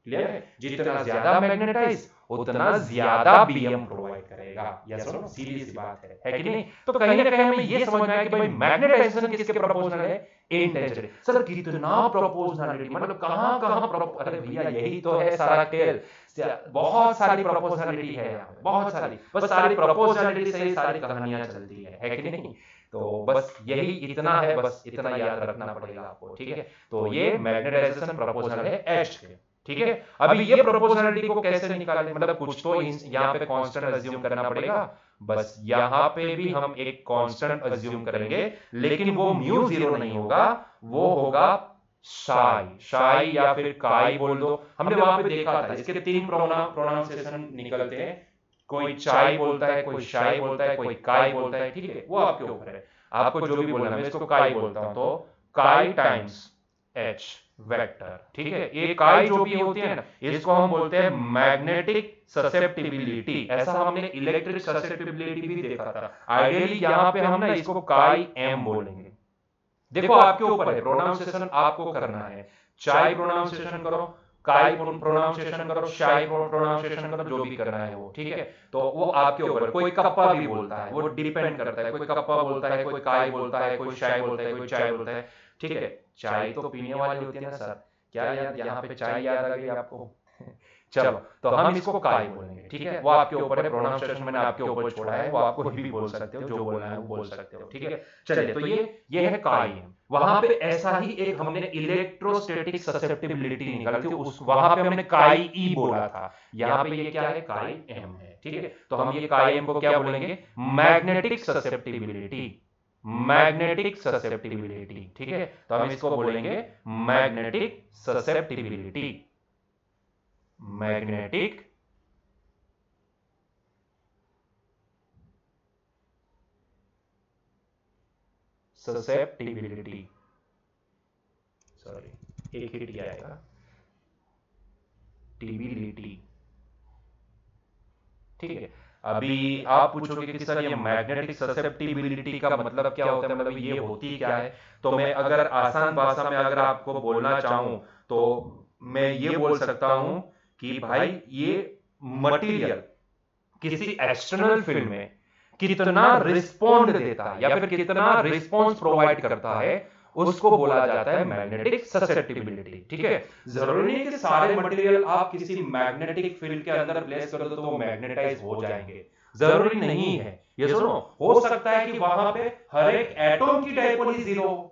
क्लियर है? जितना ज्यादा मैग्नेटाइज उतना ज्यादा बीएम प्रोवाइड करेगा। यस सुनो, सीधी सी बात है कि नहीं? तो कहीं ना कहीं हमें ये समझ में आया कि भाई मैग्नेटाइजेशन किसके प्रोपोर्शनल है? इंटेंसिटी। सर कितना प्रोपोर्शनलिटी, मतलब कहां कहां अरे भैया यही तो है सारा खेल। बहुत सारी प्रोपोर्शनलिटी है यहाँ पे, बहुत सारी, बस सारी प्रोपोर्शनलिटी से ही सारी कहानियां चलती है कि नहीं? तो बस यही इतना है, बस इतना याद रखना पड़ेगा आपको, ठीक है। तो ये मैग्नेटाइजेशन प्रोपोर्शनल है एच के, ठीक है। अभी ये प्रोपोर्शनलिटी को कैसे निकालें, मतलब कुछ तो यहाँ पे कांस्टेंट अज्यूम करना पड़ेगा। बस यहाँ पे भी हम एक कांस्टेंट अज्यूम करेंगे, लेकिन वो म्यू जीरो नहीं होगा, वो होगा शाई या फिर काई बोल दो। हमने वहां पे देखा था इसके 3 प्रोनाउंसिएशन निकलते हैं, कोई चाय बोलता है, कोई शाई बोलता है, कोई काई बोलता है, ठीक है। वो आपके ऊपर है, आपको जो भी बोलना है। मैं इसको काई बोलता हूं तो काई टाइम्स एच वेक्टर, ठीक है। ये काई जो भी होती है ना, इसको हम बोलते हैं मैग्नेटिक ससेप्टिबिलिटी। ऐसा हमने इलेक्ट्रिक ससेप्टिबिलिटी भी देखा था। आइडियली यहां पे हम ना इसको काई एम बोलेंगे। देखो आपके ऊपर है, प्रोनाउंसिएशन आपको करना है। चाय प्रोनाउंसिएशन करो, काई प्रोनाउंसिएशन करो, शाई प्रोनाउंसिएशन करो, जो भी करना है वो, ठीक है। तो वो आपके ऊपर। कोई कप्पा भी बोलता है, वो डिपेंड करता है। कोई कप्पा बोलता है, कोई काई बोलता है, कोई शाई बोलता है, कोई चाय बोलता है, ठीक है। चाय तो पीने वाली होती है ना सर, क्या याद यहाँ पे चाय याद आ गई आपको? चलो, तो हम इसको काई बोलेंगे, ठीक है। वो आपके ऊपर है, प्रोनाउंसिएशन मैंने आपके ऊपर छोड़ा है, वो आपको भी बोल सकते हो, जो बोलना है वो बोल सकते हो, ठीक है। चलिए, तो ये है काई एम। वहां पे ऐसा ही एक हमने इलेक्ट्रोस्टैटिक ससेप्टिबिलिटी निकाली थी, उस वहां पे हमने काई ई बोला था। यहाँ पे ये क्या है, काई एम है, ठीक है। तो हम ये काई एम को क्या बोलेंगे, मैग्नेटिक ससेप्टिबिलिटी, मैग्नेटिक ससेप्टिबिलिटी, ठीक है। तो हम इसको बोलेंगे magnetic susceptibility, magnetic susceptibility, sorry एक ही टी आएगा, टीबिलिटी, ठीक है। अभी आप पूछोगे कि सर ये मैग्नेटिक ससेप्टिबिलिटी का मतलब क्या होता है, मतलब ये होती क्या है। तो मैं अगर आसान भाषा में अगर आपको बोलना चाहूं तो मैं ये बोल सकता हूं कि भाई ये मटेरियल किसी एक्सटर्नल फील्ड में कितना रिस्पॉन्ड देता है या फिर कितना रिस्पॉन्स प्रोवाइड करता है, उसको बोला जाता है मैग्नेटिक ससेप्टिबिलिटी, ठीक है। जरूरी नहीं कि सारे मटेरियल आप किसी मैग्नेटिक फील्ड के अंदर प्लेस कर दो तो वो मैग्नेटाइज हो जाएंगे, जरूरी नहीं है। ये सुनो, हो सकता है कि वहां पे हर एक एटॉम की डायपोल ही जीरो हो,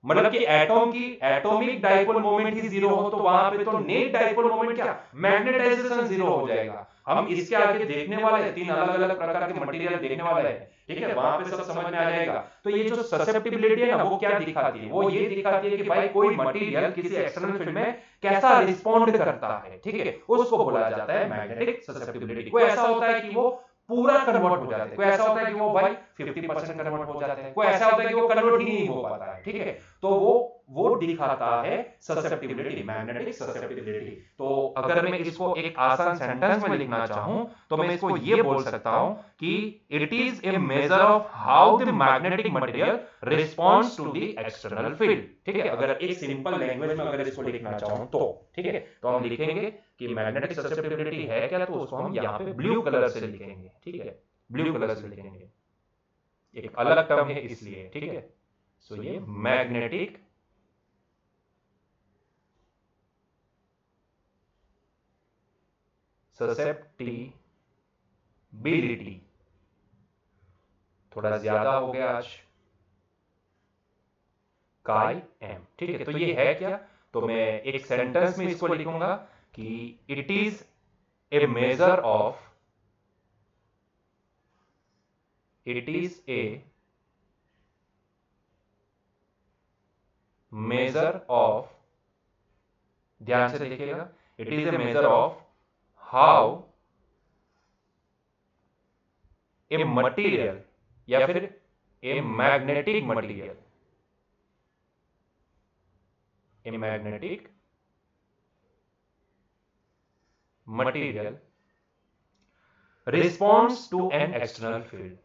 मतलब कि एटॉम की एटॉमिक डाइपोल मोमेंट ही जीरो हो, तो वहां पे तो नेट डाइपोल मोमेंट क्या, मैग्नेटाइजेशन जीरो हो जाएगा। हम इसके आगे देखने वाले हैं, तीन अलग अलग प्रकार के मटेरियल देखने वाले हैं, ठीक है। वहां पे सब समझ में आ जाएगा। तो ये जो ससेप्टिबिलिटी है ना, वो क्या दिखाती है, वो ये दिखाती है कि भाई कोई मटेरियल किसी एक्सटर्नल फील्ड में कैसा रिस्पॉन्ड करता है, ठीक है। उसको बोला जाता है मैग्नेटिक ससेप्टिबिलिटी। कोई ऐसा होता है कि वो पूरा कन्वर्ट हो जाते हैं, कोई ऐसा होता है कि वो भाई 50% कन्वर्ट हो जाते हैं, कोई ऐसा होता है कि वो कन्वर्ट ही नहीं हो पाता है, ठीक है। तो वो दिखाता है ससेप्टिबिलिटी, मैग्नेटिक ससेप्टिबिलिटी। तो अगर मैं इसको एक आसान सेंटेंस में लिखना चाहूं तो मैं इसको ये बोल सकता हूं कि it is a measure of how the magnetic material responds to the external field, ठीक है। अगर एक सिंपल लैंग्वेज में अगर इसको लिखना चाहूं तो, ठीक है। तो हम लिखेंगे कि मैग्नेटिक ससेप्टिबिलिटी है क्या, तो उसको हम यहां पे ब्लू कलर से लिखेंगे, ठीक है, ब्लू कलर से लिखेंगे, एक अलग टर्म है इसलिए, ठीक है। सो ये मैग्नेटिक ससेप्टिबिलिटी, थोड़ा ज्यादा हो गया आज, काई एम, ठीक है। तो ये है क्या, तो मैं एक सेंटेंस में इसको लिखूंगा कि it is a measure of, it is a measure of, ध्यान से देखिएगा, it is a measure of how a material या फिर a magnetic material, a magnetic material responds to an external field,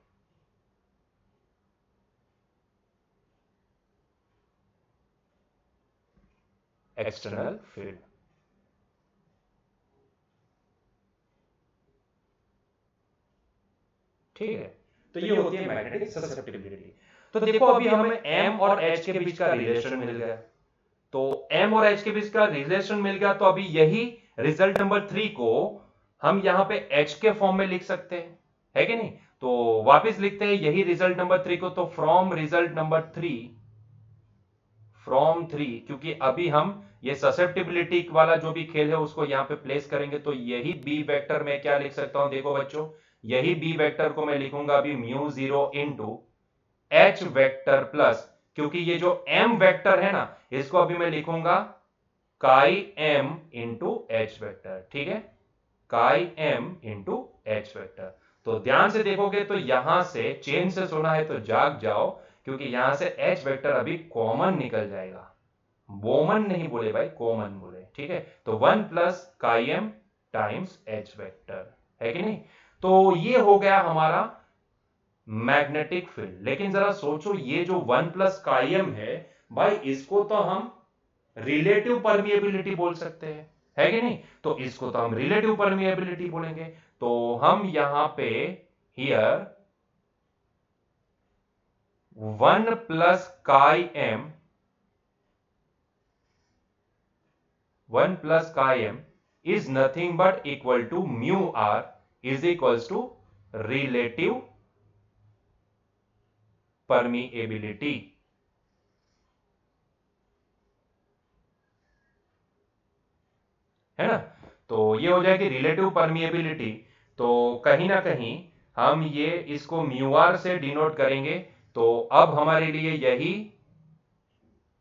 external field, ठीक है। तो ये होती है मैग्नेटिक ससेप्टिबिलिटी। तो देखो अभी हमें एम और एच के बीच का रिलेशन मिल गया, तो एम और एच के बीच का रिलेशन मिल गया, तो अभी यही रिजल्ट नंबर 3 को हम यहां पे एच के फॉर्म में लिख सकते हैं, है कि नहीं। तो वापस लिखते हैं यही रिजल्ट नंबर 3 को, तो फ्रॉम रिजल्ट नंबर 3, फ्रॉम 3, क्योंकि अभी हम ये ससेप्टिबिलिटी वाला जो भी खेल है उसको यहां पे प्लेस करेंगे, तो यही बी वेक्टर में क्या लिख सकता हूं, देखो बच्चों, यही बी वेक्टर को मैं लिखूंगा अभी mu 0 into H vector plus, क्योंकि ये जो एम वेक्टर है ना, इसको अभी मैं लिखूंगा काई एम इंटू एच वेक्टर, ठीक है, काई एम इंटू एच वेक्टर। तो ध्यान से देखोगे तो यहां से चेन से सुना है तो जाग जाओ, क्योंकि यहां से एच वेक्टर अभी कॉमन निकल जाएगा, वोमन नहीं बोले भाई, कॉमन बोले, ठीक है। तो 1 plus chi M times H vector, है कि नहीं। तो ये हो गया हमारा मैग्नेटिक फील्ड। लेकिन जरा सोचो, ये जो 1 प्लस काइम है भाई, इसको तो हम रिलेटिव परमिएबिलिटी बोल सकते हैं, है कि नहीं। तो इसको तो हम रिलेटिव परमिएबिलिटी बोलेंगे, तो हम यहां पे here 1 plus chi M, 1 plus chi M is nothing but equal to mu R is equals to relative permeability. है ना, तो ये हो जाएगी रिलेटिव परमिएबिलिटी। तो कहीं ना कहीं हम ये इसको म्यू आर से डिनोट करेंगे, तो अब हमारे लिए यही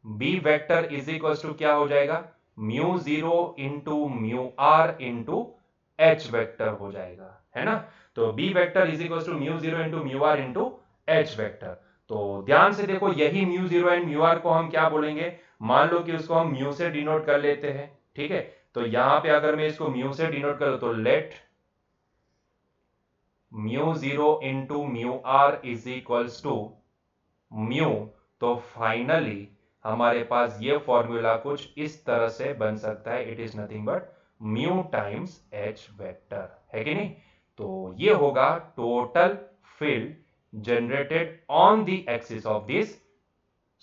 B vector is equal to क्या हो जाएगा, mu zero into mu R into H vector हो जाएगा। है ना, तो B vector is equal to mu zero into mu R into H vector. तो ध्यान से देखो, यही mu zero and mu R को हम क्या बोलेंगे, मान लो कि उसको हम म्यू से डिनोट कर लेते हैं। ठीक है, तो यहां पे अगर मैं इसको म्यू से डिनोट करूं तो let mu zero into mu R is equals to mu, तो फाइनली हमारे पास ये फॉर्मूला कुछ इस तरह से बन सकता है, it is nothing but mu times H vector, है कि नहीं। तो ये होगा total field generated on the axis of this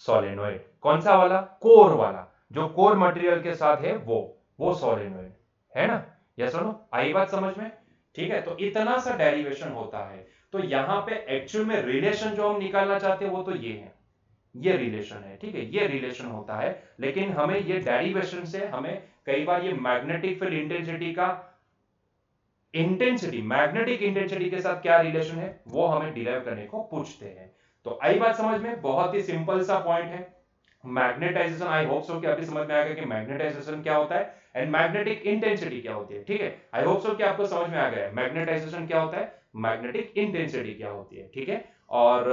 solenoid. कौन सा वाला, कोर वाला, जो कोर मटेरियल के साथ है वो सोलेनोइड, है ना। यस और नो, आई बात समझ में। ठीक है, तो इतना सा डेरिवेशन होता है। तो यहां पे एक्चुअल में रिलेशन जो हम निकालना चाहते हैं वो तो ये है, ये रिलेशन है। ठीक है, ये रिलेशन होता है, लेकिन हमें ये डेरिवेशन से हमें कई बार ये मैग्नेटिक फील्ड इंटेंसिटी का मैग्नेटिक इंटेंसिटी के साथ क्या रिलेशन है वो हमें डिराइव करने को पूछते हैं। तो आई बात समझ में, बहुत ही सिंपल सा पॉइंट है मैग्नेटाइजेशन। आई होप सो कि अभी समझ में आ गया कि मैग्नेटाइजेशन क्या होता है एंड मैग्नेटिक इंटेंसिटी क्या होती है। ठीक है, आई होप सो कि आपको समझ में आ गया है मैग्नेटाइजेशन क्या होता है, मैग्नेटिक इंटेंसिटी क्या होती है। ठीक है, और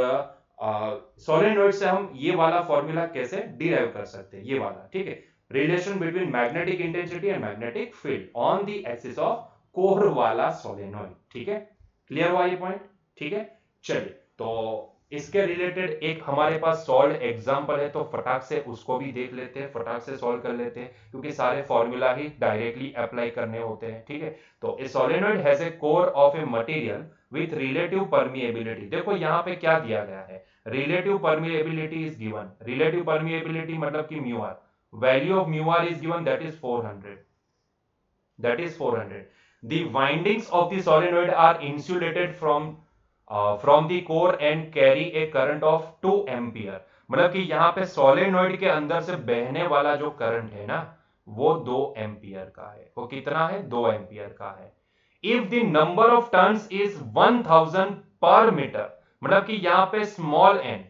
सोलेनोइड से हम ये वाला फॉर्मूला कैसे डिराइव कर सकते हैं, ये वाला। ठीक है, relation between magnetic intensity and magnetic field on the axis of core वाला सोलेनोइड। ठीक है, क्लियर हुआ ये पॉइंट। ठीक है, चलिए, तो इसके रिलेटेड एक हमारे पास सॉल्व एग्जांपल है, तो फटाक से उसको भी देख लेते हैं, फटाक से सॉल्व कर लेते हैं, क्योंकि सारे फॉर्मूला ही डायरेक्टली अप्लाई करने होते हैं। ठीक है, तो a solenoid has a core of a material with relative permeability. देखो यहाँ पे क्या दिया गया है, relative permeability is given. Relative permeability मतलब कि mu R, value of mu R is given, that is 400, that is 400. The windings of the solenoid are insulated from the core and carry a current of 2 ampere. मतलब कि यहाँ पे सोलेनोइड के अंदर से बहने वाला जो करंट है ना, वो 2 एम्पियर का है। वो कितना है, 2 एम्पियर का है। If the number of turns is 1000 पर मीटर, मतलब कि यहाँ पे स्मॉल एन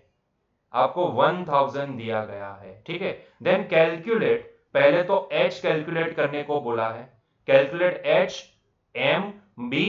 आपको 1000 दिया गया है। ठीक है, देन कैलकुलेट, पहले तो एच कैलकुलेट करने को बोला है, calculate H M B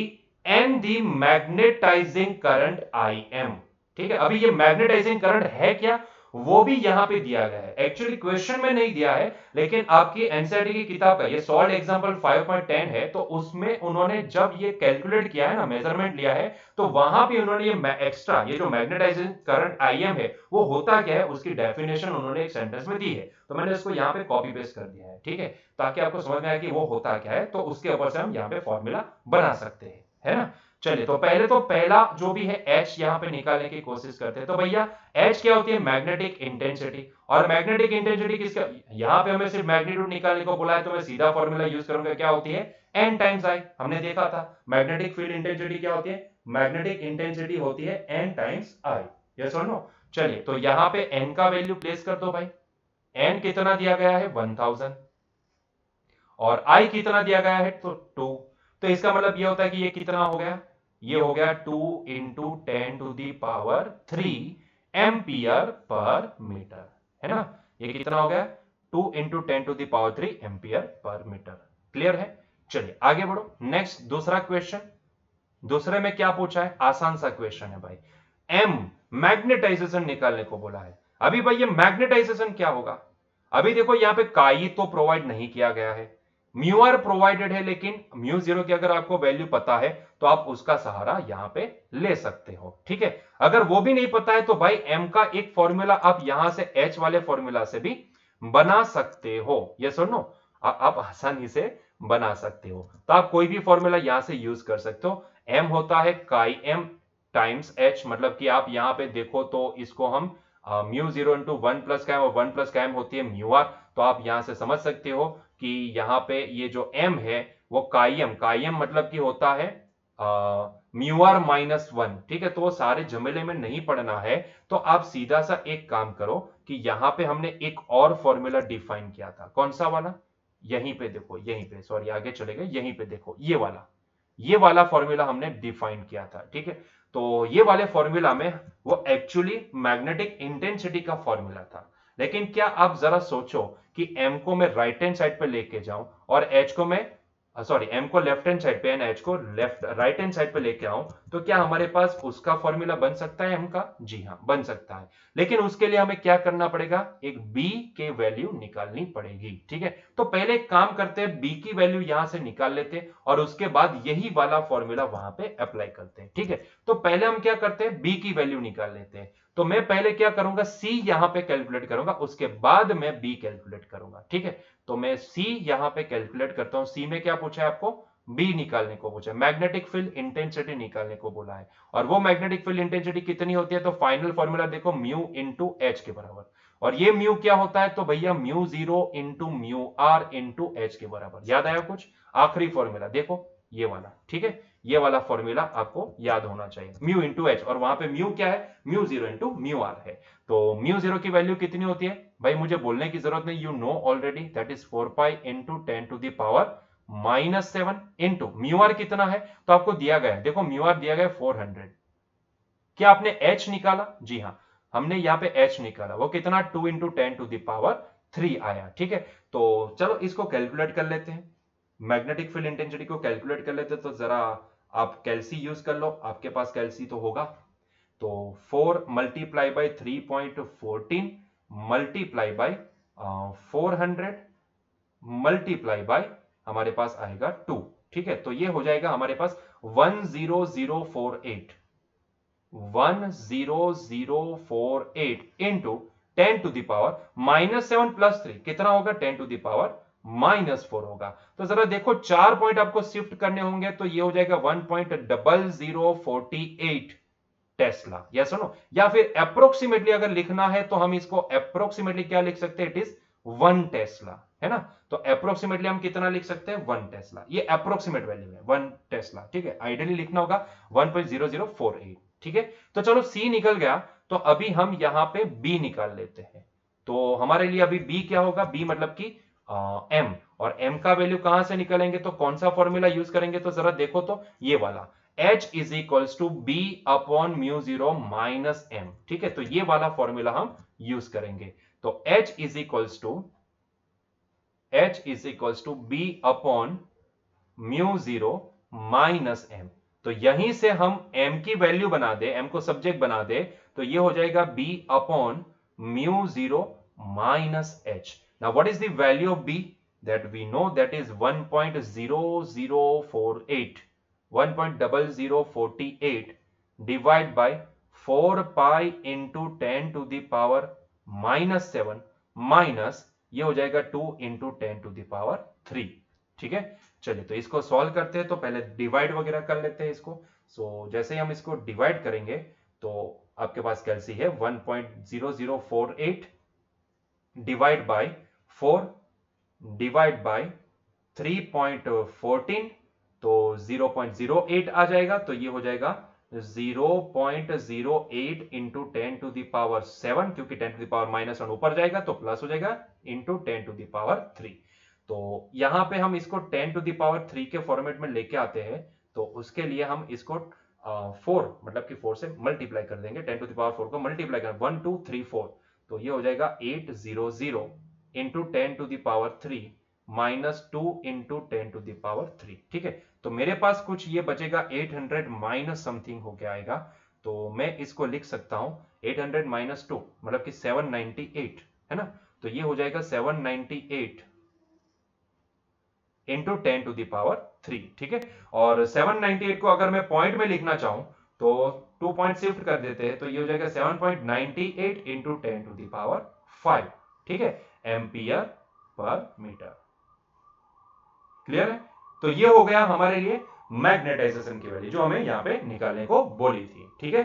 and the magnetising current I M. ठीक है, अभी ये मैग्नेटाइजिंग करंट है क्या, वो भी यहां पे दिया गया है। एक्चुअली क्वेश्चन में नहीं दिया है, लेकिन आपकी एनसीईआरटी की किताब का ये सॉल्व एग्जांपल 5.10 है, तो उसमें उन्होंने जब ये कैलकुलेट किया है ना, मेजरमेंट लिया है, तो वहां भी उन्होंने ये एक्स्ट्रा, ये जो मैग्नेटाइजिंग करंट आईएम है वो होता क्या है, उसकी डेफिनेशन उन्होंने एक सेंटेंस में दी है, तो मैंने इसको यहाँ पे कॉपी पेस्ट कर दिया है। ठीक है, ताकि आपको समझ में आए कि वो होता क्या है, तो उसके ऊपर से हम यहाँ पे फॉर्मूला बना सकते हैं, है ना। चलिए, तो पहले तो पहला जो भी है H यहाँ पे निकालने की कोशिश करते हैं। तो भैया H क्या होती है, मैग्नेटिक इंटेंसिटी। और मैग्नेटिक इंटेंसिटी किसका, यहाँ पे हमें सिर्फ मैग्नीट्यूड निकालने को बोला है, तो मैं सीधा फॉर्मूला यूज करूंगा, क्या होती है, N टाइम्स I। हमने देखा था मैग्नेटिक फील्ड इंटेंसिटी क्या होती है, मैग्नेटिक इंटेंसिटी होती है N टाइम्स I। यस और नो। चलिए, तो यहाँ पे N का वैल्यू प्लेस कर दो भाई। N कितना दिया गया है, 1000, और I कितना दिया गया है, तो 2। तो इसका मतलब ये होता है कि ये कितना हो गया, ये हो गया 2 into 10 to the power 3 ampere per metre, है ना। ये कितना हो गया, 2 into 10 to the power 3 ampere per metre. Clear है, चलिए आगे बढ़ो। नेक्स्ट दूसरा क्वेश्चन, दूसरे में क्या पूछा है, आसान सा क्वेश्चन है भाई। एम मैग्नेटाइजेशन निकालने को बोला है। अभी भाई ये मैग्नेटाइजेशन क्या होगा, अभी देखो यहाँ पे काई तो प्रोवाइड नहीं किया गया है, म्यू आर प्रोवाइडेड है, लेकिन म्यू जीरो की अगर आपको वैल्यू पता है तो आप उसका सहारा यहां पे ले सकते हो। ठीक है, अगर वो भी नहीं पता है तो भाई एम का एक फॉर्मूला आप यहां से एच वाले फॉर्मूला से भी बना सकते हो। ये सुनो, आप आसानी से बना सकते हो, तो आप कोई भी फॉर्मूला यहां से यूज कर सकते हो। एम होता है काई एम टाइम्स एच, मतलब कि आप यहां पे देखो तो इसको हम म्यू जीरो इंटू 1 प्लस का एम, और 1 प्लस का एम होती है म्यू आर, तो आप यहां से समझ सकते हो कि यहां पे ये जो m है वो कायम मतलब कि होता है म्यू आर -1, ठीक है। तो वो सारे झमेले में नहीं पढ़ना है, तो आप सीधा सा एक काम करो कि यहां पे हमने एक और फॉर्मूला डिफाइन किया था। कौन सा वाला? यहीं पे देखो, यहीं पे, सॉरी आगे चले गए, यहीं पे देखो, ये वाला फॉर्मूला हमने डिफाइन किया था, ठीक है। तो ये वाले फॉर्मूला में वो एक्चुअली मैग्नेटिक इंटेंसिटी का फॉर्मूला था। लेकिन क्या आप जरा सोचो कि m को मैं राइट हैंड साइड पे लेके जाऊं और h को मैं सॉरी m को लेफ्ट हैंड साइड पे एंड h को लेफ्ट राइट हैंड साइड पे लेके आऊं, तो क्या हमारे पास उसका फॉर्मूला बन सकता है m का? जी हां, बन सकता है। लेकिन उसके लिए हमें क्या करना पड़ेगा? एक b के वैल्यू निकालनी पड़ेगी, ठीक है। तो पहले एक काम करते हैं, b की वैल्यू यहां से निकाल लेते हैं और उसके बाद यही वाला फॉर्मूला वहां पे अप्लाई करते हैं, ठीक है। तो पहले हम क्या करते हैं, b की वैल्यू निकाल लेते हैं। तो मैं पहले क्या करूंगा, c यहां पे कैलकुलेट करूंगा, उसके बाद मैं b कैलकुलेट करूंगा, ठीक है। तो मैं c यहां पे कैलकुलेट करता हूं। c में क्या पूछा है आपको? b निकालने को पूछा है, मैग्नेटिक फील्ड इंटेंसिटी निकालने को बोला है। और वो मैग्नेटिक फील्ड इंटेंसिटी कितनी होती है? तो फाइनल फॉर्मूला देखो, म्यू इंटू एच के बराबर। और ये म्यू क्या होता है? तो भैया mu zero into mu R into H के बराबर। याद आया कुछ? आखिरी फॉर्मूला देखो, ये वाला, ठीक है। ये वाला फॉर्मूला आपको याद होना चाहिए, म्यू इंटू एच, और वहां पे म्यू क्या है? Mu zero into mu R है। तो म्यू जीरो की वैल्यू कितनी होती है भाई? मुझे बोलने की जरूरत नहीं, you know already, that is 4 pi into 10 to the power -7 into mu R कितना है? तो आपको दिया गया है, देखो म्यू आर दिया गया है 400। क्या आपने एच निकाला? जी हां, हमने यहां पे एच निकाला। वो कितना? 2 इंटू 10 टू द पावर 3 आया, ठीक है। तो चलो इसको कैलकुलेट कर लेते हैं, मैग्नेटिक फील्ड इंटेंसिटी को कैलकुलेट कर लेते हैं। तो जरा आप कैलसी यूज कर लो, आपके पास कैलसी तो होगा। तो 4 multiply by 3.14 multiply by 400 multiply by हमारे पास आएगा 2, ठीक है। तो ये हो जाएगा हमारे पास 10048 into 10 to the power -7 plus 3 कितना होगा? 10 टू द पावर -4 होगा। तो जरा देखो, 4 पॉइंट आपको शिफ्ट करने होंगे, तो ये हो जाएगा 1.0048 टेस्ला, या सुनो, या फिर अप्रोक्सीमेटली अगर लिखना है तो हम इसको अप्रोक्सीमेटली क्या लिख सकते हैं? इट इज 1 टेस्ला, है ना। तो अप्रोक्सीमेटली हम कितना लिख सकते हैं? 1 टेस्ला। ये अप्रोक्सीमेट वैल्यू है 1 टेस्ला, ठीक है। आइडियली लिखना होगा 1.0048, ठीक है। तो चलो C निकल गया, तो अभी हम यहां पे B निकाल लेते हैं। तो हमारे लिए अभी B क्या होगा? B मतलब कि M, और M का वैल्यू कहां से निकलेंगे? तो कौन सा फॉर्मूला यूज करेंगे? तो जरा देखो, तो ये वाला H is equals to B upon mu zero minus M, ठीक है। तो ये वाला फॉर्मूला हम यूज करेंगे। तो H is equals to B upon mu zero minus M। तो यहीं से हम m की वैल्यू बना दे, m को सब्जेक्ट बना दे, तो ये हो जाएगा b upon mu zero minus h। Now what is the value of b? That we know, that is 1.0048 divide by 4 pi into 10 to the power -7 minus ये हो जाएगा 2 इंटू 10 टू द पावर 3, ठीक है। चलिए, तो इसको सॉल्व करते हैं। तो पहले डिवाइड वगैरह कर लेते हैं इसको। जैसे ही हम इसको डिवाइड करेंगे, तो आपके पास कैलसी है 1.0048 डिवाइड बाय 4 डिवाइड बाय 3.14, तो 0.08 आ जाएगा। तो ये हो जाएगा 0.08 इंटू 10 टू द पावर 7, क्योंकि 10 टू द पावर -1 ऊपर जाएगा तो प्लस हो जाएगा, इंटू 10 टू द पावर 3। तो यहां पे हम इसको 10 टू द पावर 3 के फॉर्मेट में लेके आते हैं। तो उसके लिए हम इसको 4 मतलब कि 4 से मल्टीप्लाई कर देंगे। 10 टू द पावर 4 को मल्टीप्लाई कर 1 2 3 4, तो ये हो जाएगा 800 into 10 to the power 3 minus 2 into 10 to the power 3, ठीक है। तो मेरे पास कुछ ये बचेगा 800 माइनस समथिंग होके आएगा। तो मैं इसको लिख सकता हूं 800 माइनस 2 मतलब कि 798, है ना। तो ये हो जाएगा 798 इंटू 10 टू द पावर 3, ठीक है। और 798 को अगर मैं पॉइंट में लिखना चाहूं तो 2 पॉइंट शिफ्ट कर देते हैं, तो ये हो जाएगा 7.98 इंटू 10 टू द पावर 5, ठीक है, एम्पियर पर मीटर। क्लियर है? तो ये हो गया हमारे लिए मैग्नेटाइजेशन की वैल्यू जो हमें यहां पे निकालने को बोली थी, ठीक है।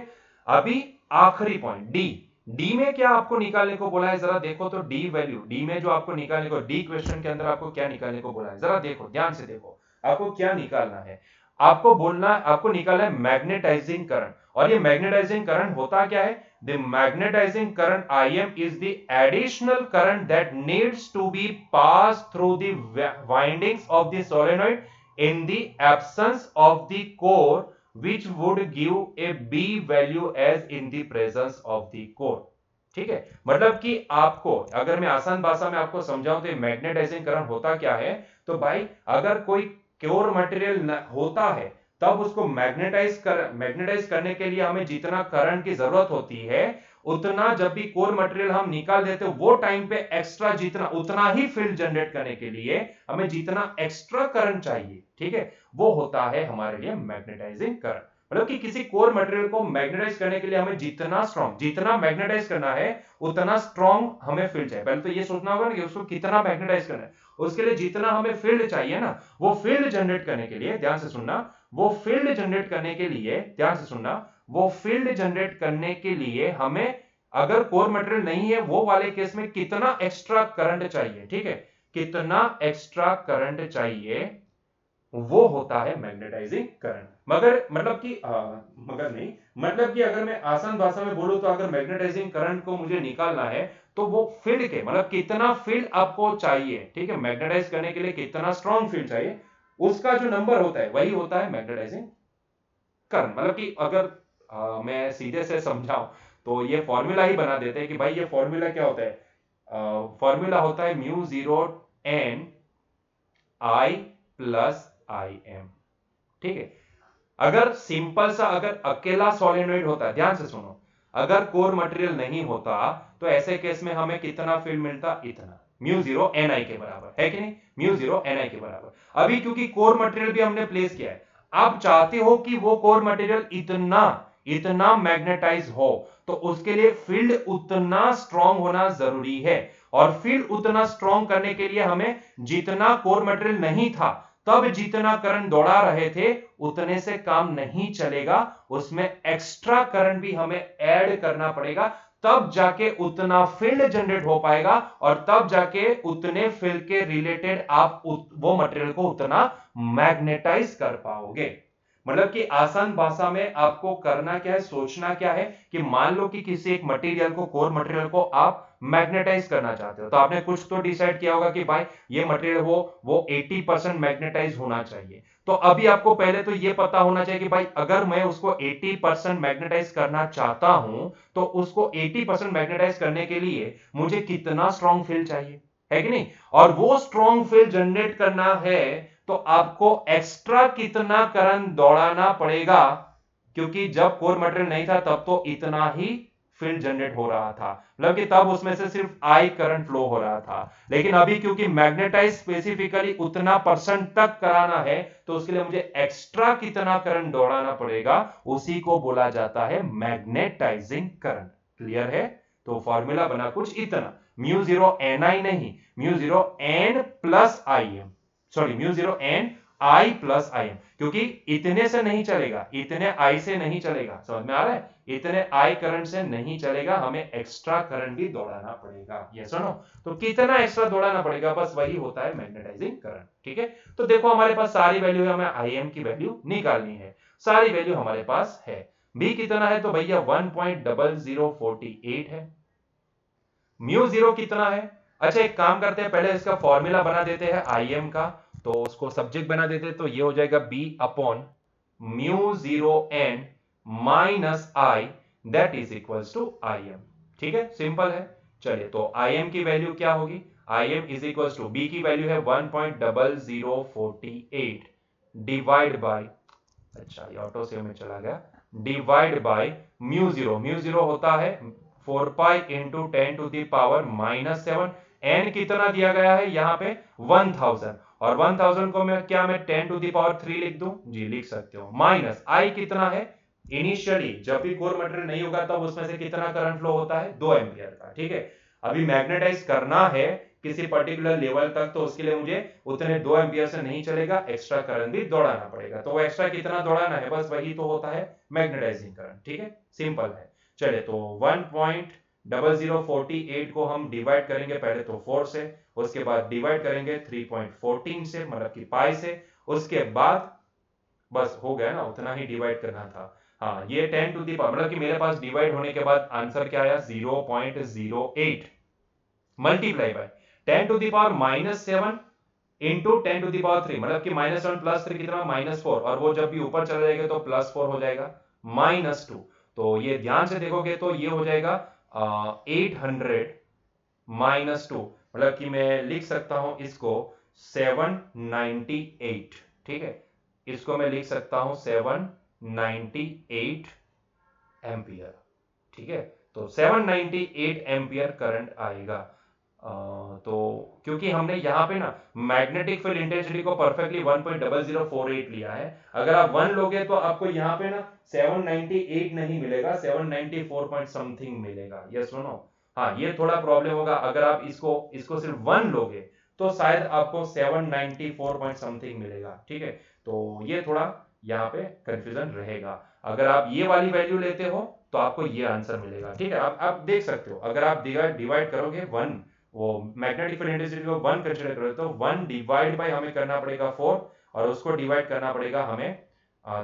अभी आखिरी पॉइंट डी, डी में क्या आपको निकालने को बोला है जरा देखो तो, डी वैल्यू, डी में जो आपको निकालने को, डी क्वेश्चन के अंदर आपको क्या निकालने को बोला है जरा देखो, ध्यान से देखो आपको क्या निकालना है। आपको बोलना, आपको निकालना है मैग्नेटाइजिंग करंट। और ये मैग्नेटाइजिंग करंट होता क्या है? The magnetising current Im is the additional current that needs to be passed through the windings of the solenoid in the absence of the core, which would give a B value as in the presence of the core। ठीक है, मतलब कि आपको, अगर मैं आसान भाषा में आपको समझाऊं तो मैग्नेटाइजिंग करंट होता क्या है, तो भाई अगर कोई कोर मटेरियल होता है तब उसको मैग्नेटाइज करने के लिए हमें जितना करंट की जरूरत होती है उतना, जब भी कोर मटेरियल हम निकाल देते वो टाइम पे एक्स्ट्रा जितना, उतना ही फील्ड जनरेट करने के लिए हमें जितना एक्स्ट्रा करंट चाहिए, ठीक है, वो होता है हमारे लिए मैग्नेटाइजिंग करंट। मतलब कि किसी कोर मटेरियल को मैग्नेटाइज करने के लिए हमें जितना स्ट्रॉन्ग, जितना मैग्नेटाइज करना है उतना स्ट्रॉन्ग हमें फील्ड चाहिए। पहले तो ये सोचना होगा ना कि उसको कितना मैग्नेटाइज करना है, उसके लिए जितना हमें फील्ड चाहिए ना, वो फील्ड जनरेट करने के लिए, ध्यान से सुनना, वो फील्ड जनरेट करने के लिए, ध्यान से सुनना, वो फील्ड जनरेट करने के लिए हमें, अगर कोर मटेरियल नहीं है वो वाले केस में कितना एक्स्ट्रा करंट चाहिए, ठीक है, कितना एक्स्ट्रा करंट चाहिए, वो होता है मैग्नेटाइजिंग करंट। मगर मतलब कि मगर नहीं, मतलब कि अगर मैं आसान भाषा में बोलूं तो अगर मैग्नेटाइजिंग करंट को मुझे निकालना है तो वो फील्ड के, मतलब कितना फील्ड आपको चाहिए, ठीक है, मैग्नेटाइज करने के लिए कितना स्ट्रॉन्ग फील्ड चाहिए, उसका जो नंबर होता है वही होता है मैग्नेटाइजिंग करंट। मतलब कि अगर मैं सीधे से समझाऊं तो ये फॉर्मूला ही बना देते हैं कि भाई ये फॉर्मूला क्या होता है, फॉर्मूला होता है mu zero N I plus I M. ठीक है, अगर सिंपल सा, अगर अकेला सोलेनोइड होता, ध्यान से सुनो, अगर कोर मटेरियल नहीं होता तो ऐसे केस में हमें कितना फील्ड मिलता, इतना, म्यू जीरो एन आई के बराबर है कि नहीं, म्यू जीरो एन आई के बराबर। अभी क्योंकि कोर मटेरियल भी हमने प्लेस किया है, आप चाहते हो कि वो कोर मटेरियल इतना इतना मैग्नेटाइज हो, तो उसके लिए फील्ड उतना स्ट्रांग होना जरूरी है। और फील्ड उतना स्ट्रांग करने के लिए हमें जितना कोर मटेरियल नहीं था तब जितना करंट दौड़ा रहे थे उतने से काम नहीं चलेगा, उसमें एक्स्ट्रा करंट भी हमें ऐड करना पड़ेगा, तब जाके उतना फील्ड जनरेट हो पाएगा और तब जाके उतने फील्ड के रिलेटेड आप वो मटेरियल को उतना मैग्नेटाइज कर पाओगे। मतलब कि आसान भाषा में आपको करना क्या है, सोचना क्या है कि मान लो कि किसी एक मटेरियल को, कोर मटेरियल को आप मैग्नेटाइज करना चाहते हो, तो आपने कुछ तो डिसाइड किया होगा कि भाई ये मटेरियल वो 80% मैग्नेटाइज होना चाहिए। तो अभी आपको पहले तो ये पता होना चाहिए कि भाई अगर मैं उसको 80% मैग्नेटाइज करना चाहता हूं तो उसको 80% मैग्नेटाइज करने के लिए मुझे कितना स्ट्रॉन्ग फील्ड चाहिए, है कि नहीं, और वो स्ट्रॉन्ग फील्ड जनरेट करना है तो आपको एक्स्ट्रा कितना करंट दौड़ाना पड़ेगा, क्योंकि जब कोर मटेरियल नहीं था तब तो इतना ही फील्ड जनरेट हो रहा था, मतलब कि तब उसमें से सिर्फ आई करंट फ्लो हो रहा था। लेकिन अभी क्योंकि मैग्नेटाइज स्पेसिफिकली उतना परसेंट तक कराना है तो उसके लिए मुझे एक्स्ट्रा कितना करंट दौड़ाना पड़ेगा, उसी को बोला जाता है मैग्नेटाइजिंग करंट। क्लियर है? तो फॉर्मूला बना कुछ इतना, म्यू जीरो एन आई नहीं, mu zero N plus I M, sorry mu zero N I plus I M, क्योंकि इतने से नहीं चलेगा, इतने आई से नहीं चलेगा, समझ में आ रहा है, इतने आई करंट से नहीं चलेगा, हमें एक्स्ट्रा करंट भी दौड़ाना पड़ेगा। ये सुनो, तो कितना एक्स्ट्रा दौड़ाना पड़ेगा, बस वही होता है मैग्नेटाइजिंग करंट। ठीक है, तो देखो हमारे पास सारी वैल्यू है, हमें आई एम की वैल्यू निकालनी है, सारी वैल्यू हमारे पास है। बी कितना है, तो भैया 1.0048 है। म्यू जीरो कितना है, अच्छा एक काम करते हैं, पहले इसका फॉर्मूला बना देते हैं आई एम का, तो उसको सब्जेक्ट बना देते हैं, तो ये हो जाएगा B upon mu zero N minus I, that is equals to I M. ठीक है, सिंपल है। चलिए, तो आई एम की वैल्यू क्या होगी, I M is equals to, B की वैल्यू है 1.0048 डिवाइड बाय, अच्छा ये ऑटो सेव में चला गया, डिवाइड बाय म्यू जीरो होता है 4 pi into 10 to the power minus 7। N कितना दिया गया है यहाँ पे 1000, और 1000 को मैं क्या, मैं 10 टू दी पावर 3 लिख दूं, जी लिख सकते हो, माइनस आई कितना है, इनिशियली जब भी कोर मटेरियल नहीं होगा तब उसमें से कितना करंट फ्लो होता है, 2 एम्पियर का। ठीक है, अभी मैग्नेटाइज करना है किसी पर्टिकुलर लेवल तक तो उसके लिए मुझे उतने 2 एम्पियर से नहीं चलेगा, एक्स्ट्रा करंट भी दौड़ाना पड़ेगा, तो वो एक्स्ट्रा कितना दौड़ाना है, बस वही तो होता है मैग्नेटाइजिंग करंट। ठीक है, सिंपल है। चले, तो 1. 0048 को हम डिवाइड करेंगे पहले तो 4 से, उसके बाद डिवाइड करेंगे 3.14 से, मतलब कि पाई से, उसके बाद बस हो गया ना, उतना ही डिवाइड करना था। हाँ, ये 10 टू दी पावर, मतलब कि मेरे पास डिवाइड होने के बाद आंसर क्या आया, 0.08 multiply by 10 to the power -7 into 10 to the power 3, मतलब कि -7 प्लस 3 कितना, -4, और वो जब भी ऊपर चला जाएगा तो +4 हो जाएगा, -2। तो ये ध्यान से देखोगे तो ये हो जाएगा 800 -2, मतलब कि मैं लिख सकता हूं इसको 798, ठीक है, इसको मैं लिख सकता हूं 798 एम्पियर, ठीक है। तो 798 एम्पियर करंट आएगा। तो क्योंकि हमने यहाँ पे ना मैग्नेटिक फील्ड इंटेंसिटी को परफेक्टली 1.0048 लिया है, अगर आप 1 लोगे तो आपको यहाँ पे ना 798 नहीं मिलेगा, 794 पॉइंट समथिंग मिलेगा। यस सुनो, हाँ ये थोड़ा प्रॉब्लम होगा, अगर आप इसको सिर्फ 1 लोगे तो शायद आपको 794 पॉइंट समथिंग मिलेगा, ठीक है। तो ये थोड़ा यहाँ पे कंफ्यूजन रहेगा। अगर आप ये वाली वैल्यू लेते हो तो आपको ये आंसर मिलेगा, ठीक है। आप देख सकते हो, अगर आप डिवाइड करोगे 1, वो मैग्नेटिक फील्ड इंटेंसिटी को 1 कंसीडर करोगे तो 1 डिवाइड बाय हमें करना पड़ेगा 4, और उसको डिवाइड करना पड़ेगा हमें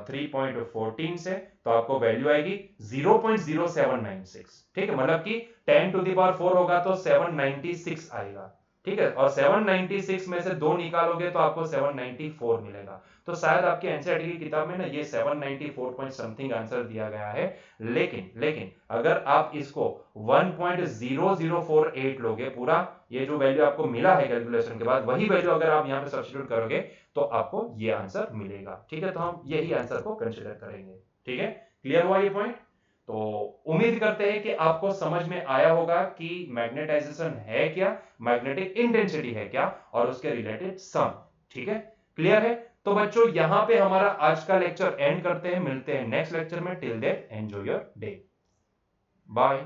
3.14 से, तो आपको वैल्यू आएगी 0.0796, ठीक है, मतलब कि 10 टू द पावर 4 होगा तो 796 आएगा, ठीक है, और 796 में से 2 निकालोगे तो आपको 794 मिलेगा। तो शायद आपके एनसीईआरटी की किताब में ना ये 794 पॉइंट समथिंग आंसर दिया गया है, लेकिन अगर आप इसको 1.0048 लोगे, पूरा ये जो वैल्यू आपको मिला है कैलकुलेशन के बाद, वही वैल्यू अगर आप यहाँ पे सब्स्टिट्यूट करोगे तो आपको ये आंसर मिलेगा, ठीक है। तो हम यही आंसर को कंसीडर करेंगे, ठीक है। क्लियर हुआ ये पॉइंट? तो उम्मीद करते हैं कि आपको समझ में आया होगा कि मैग्नेटाइजेशन है क्या, मैग्नेटिक इंटेंसिटी है क्या, और उसके रिलेटेड सम, ठीक है। क्लियर है? तो बच्चों यहां पे हमारा आज का लेक्चर एंड करते हैं, मिलते हैं नेक्स्ट लेक्चर में। Till then enjoy your day, bye.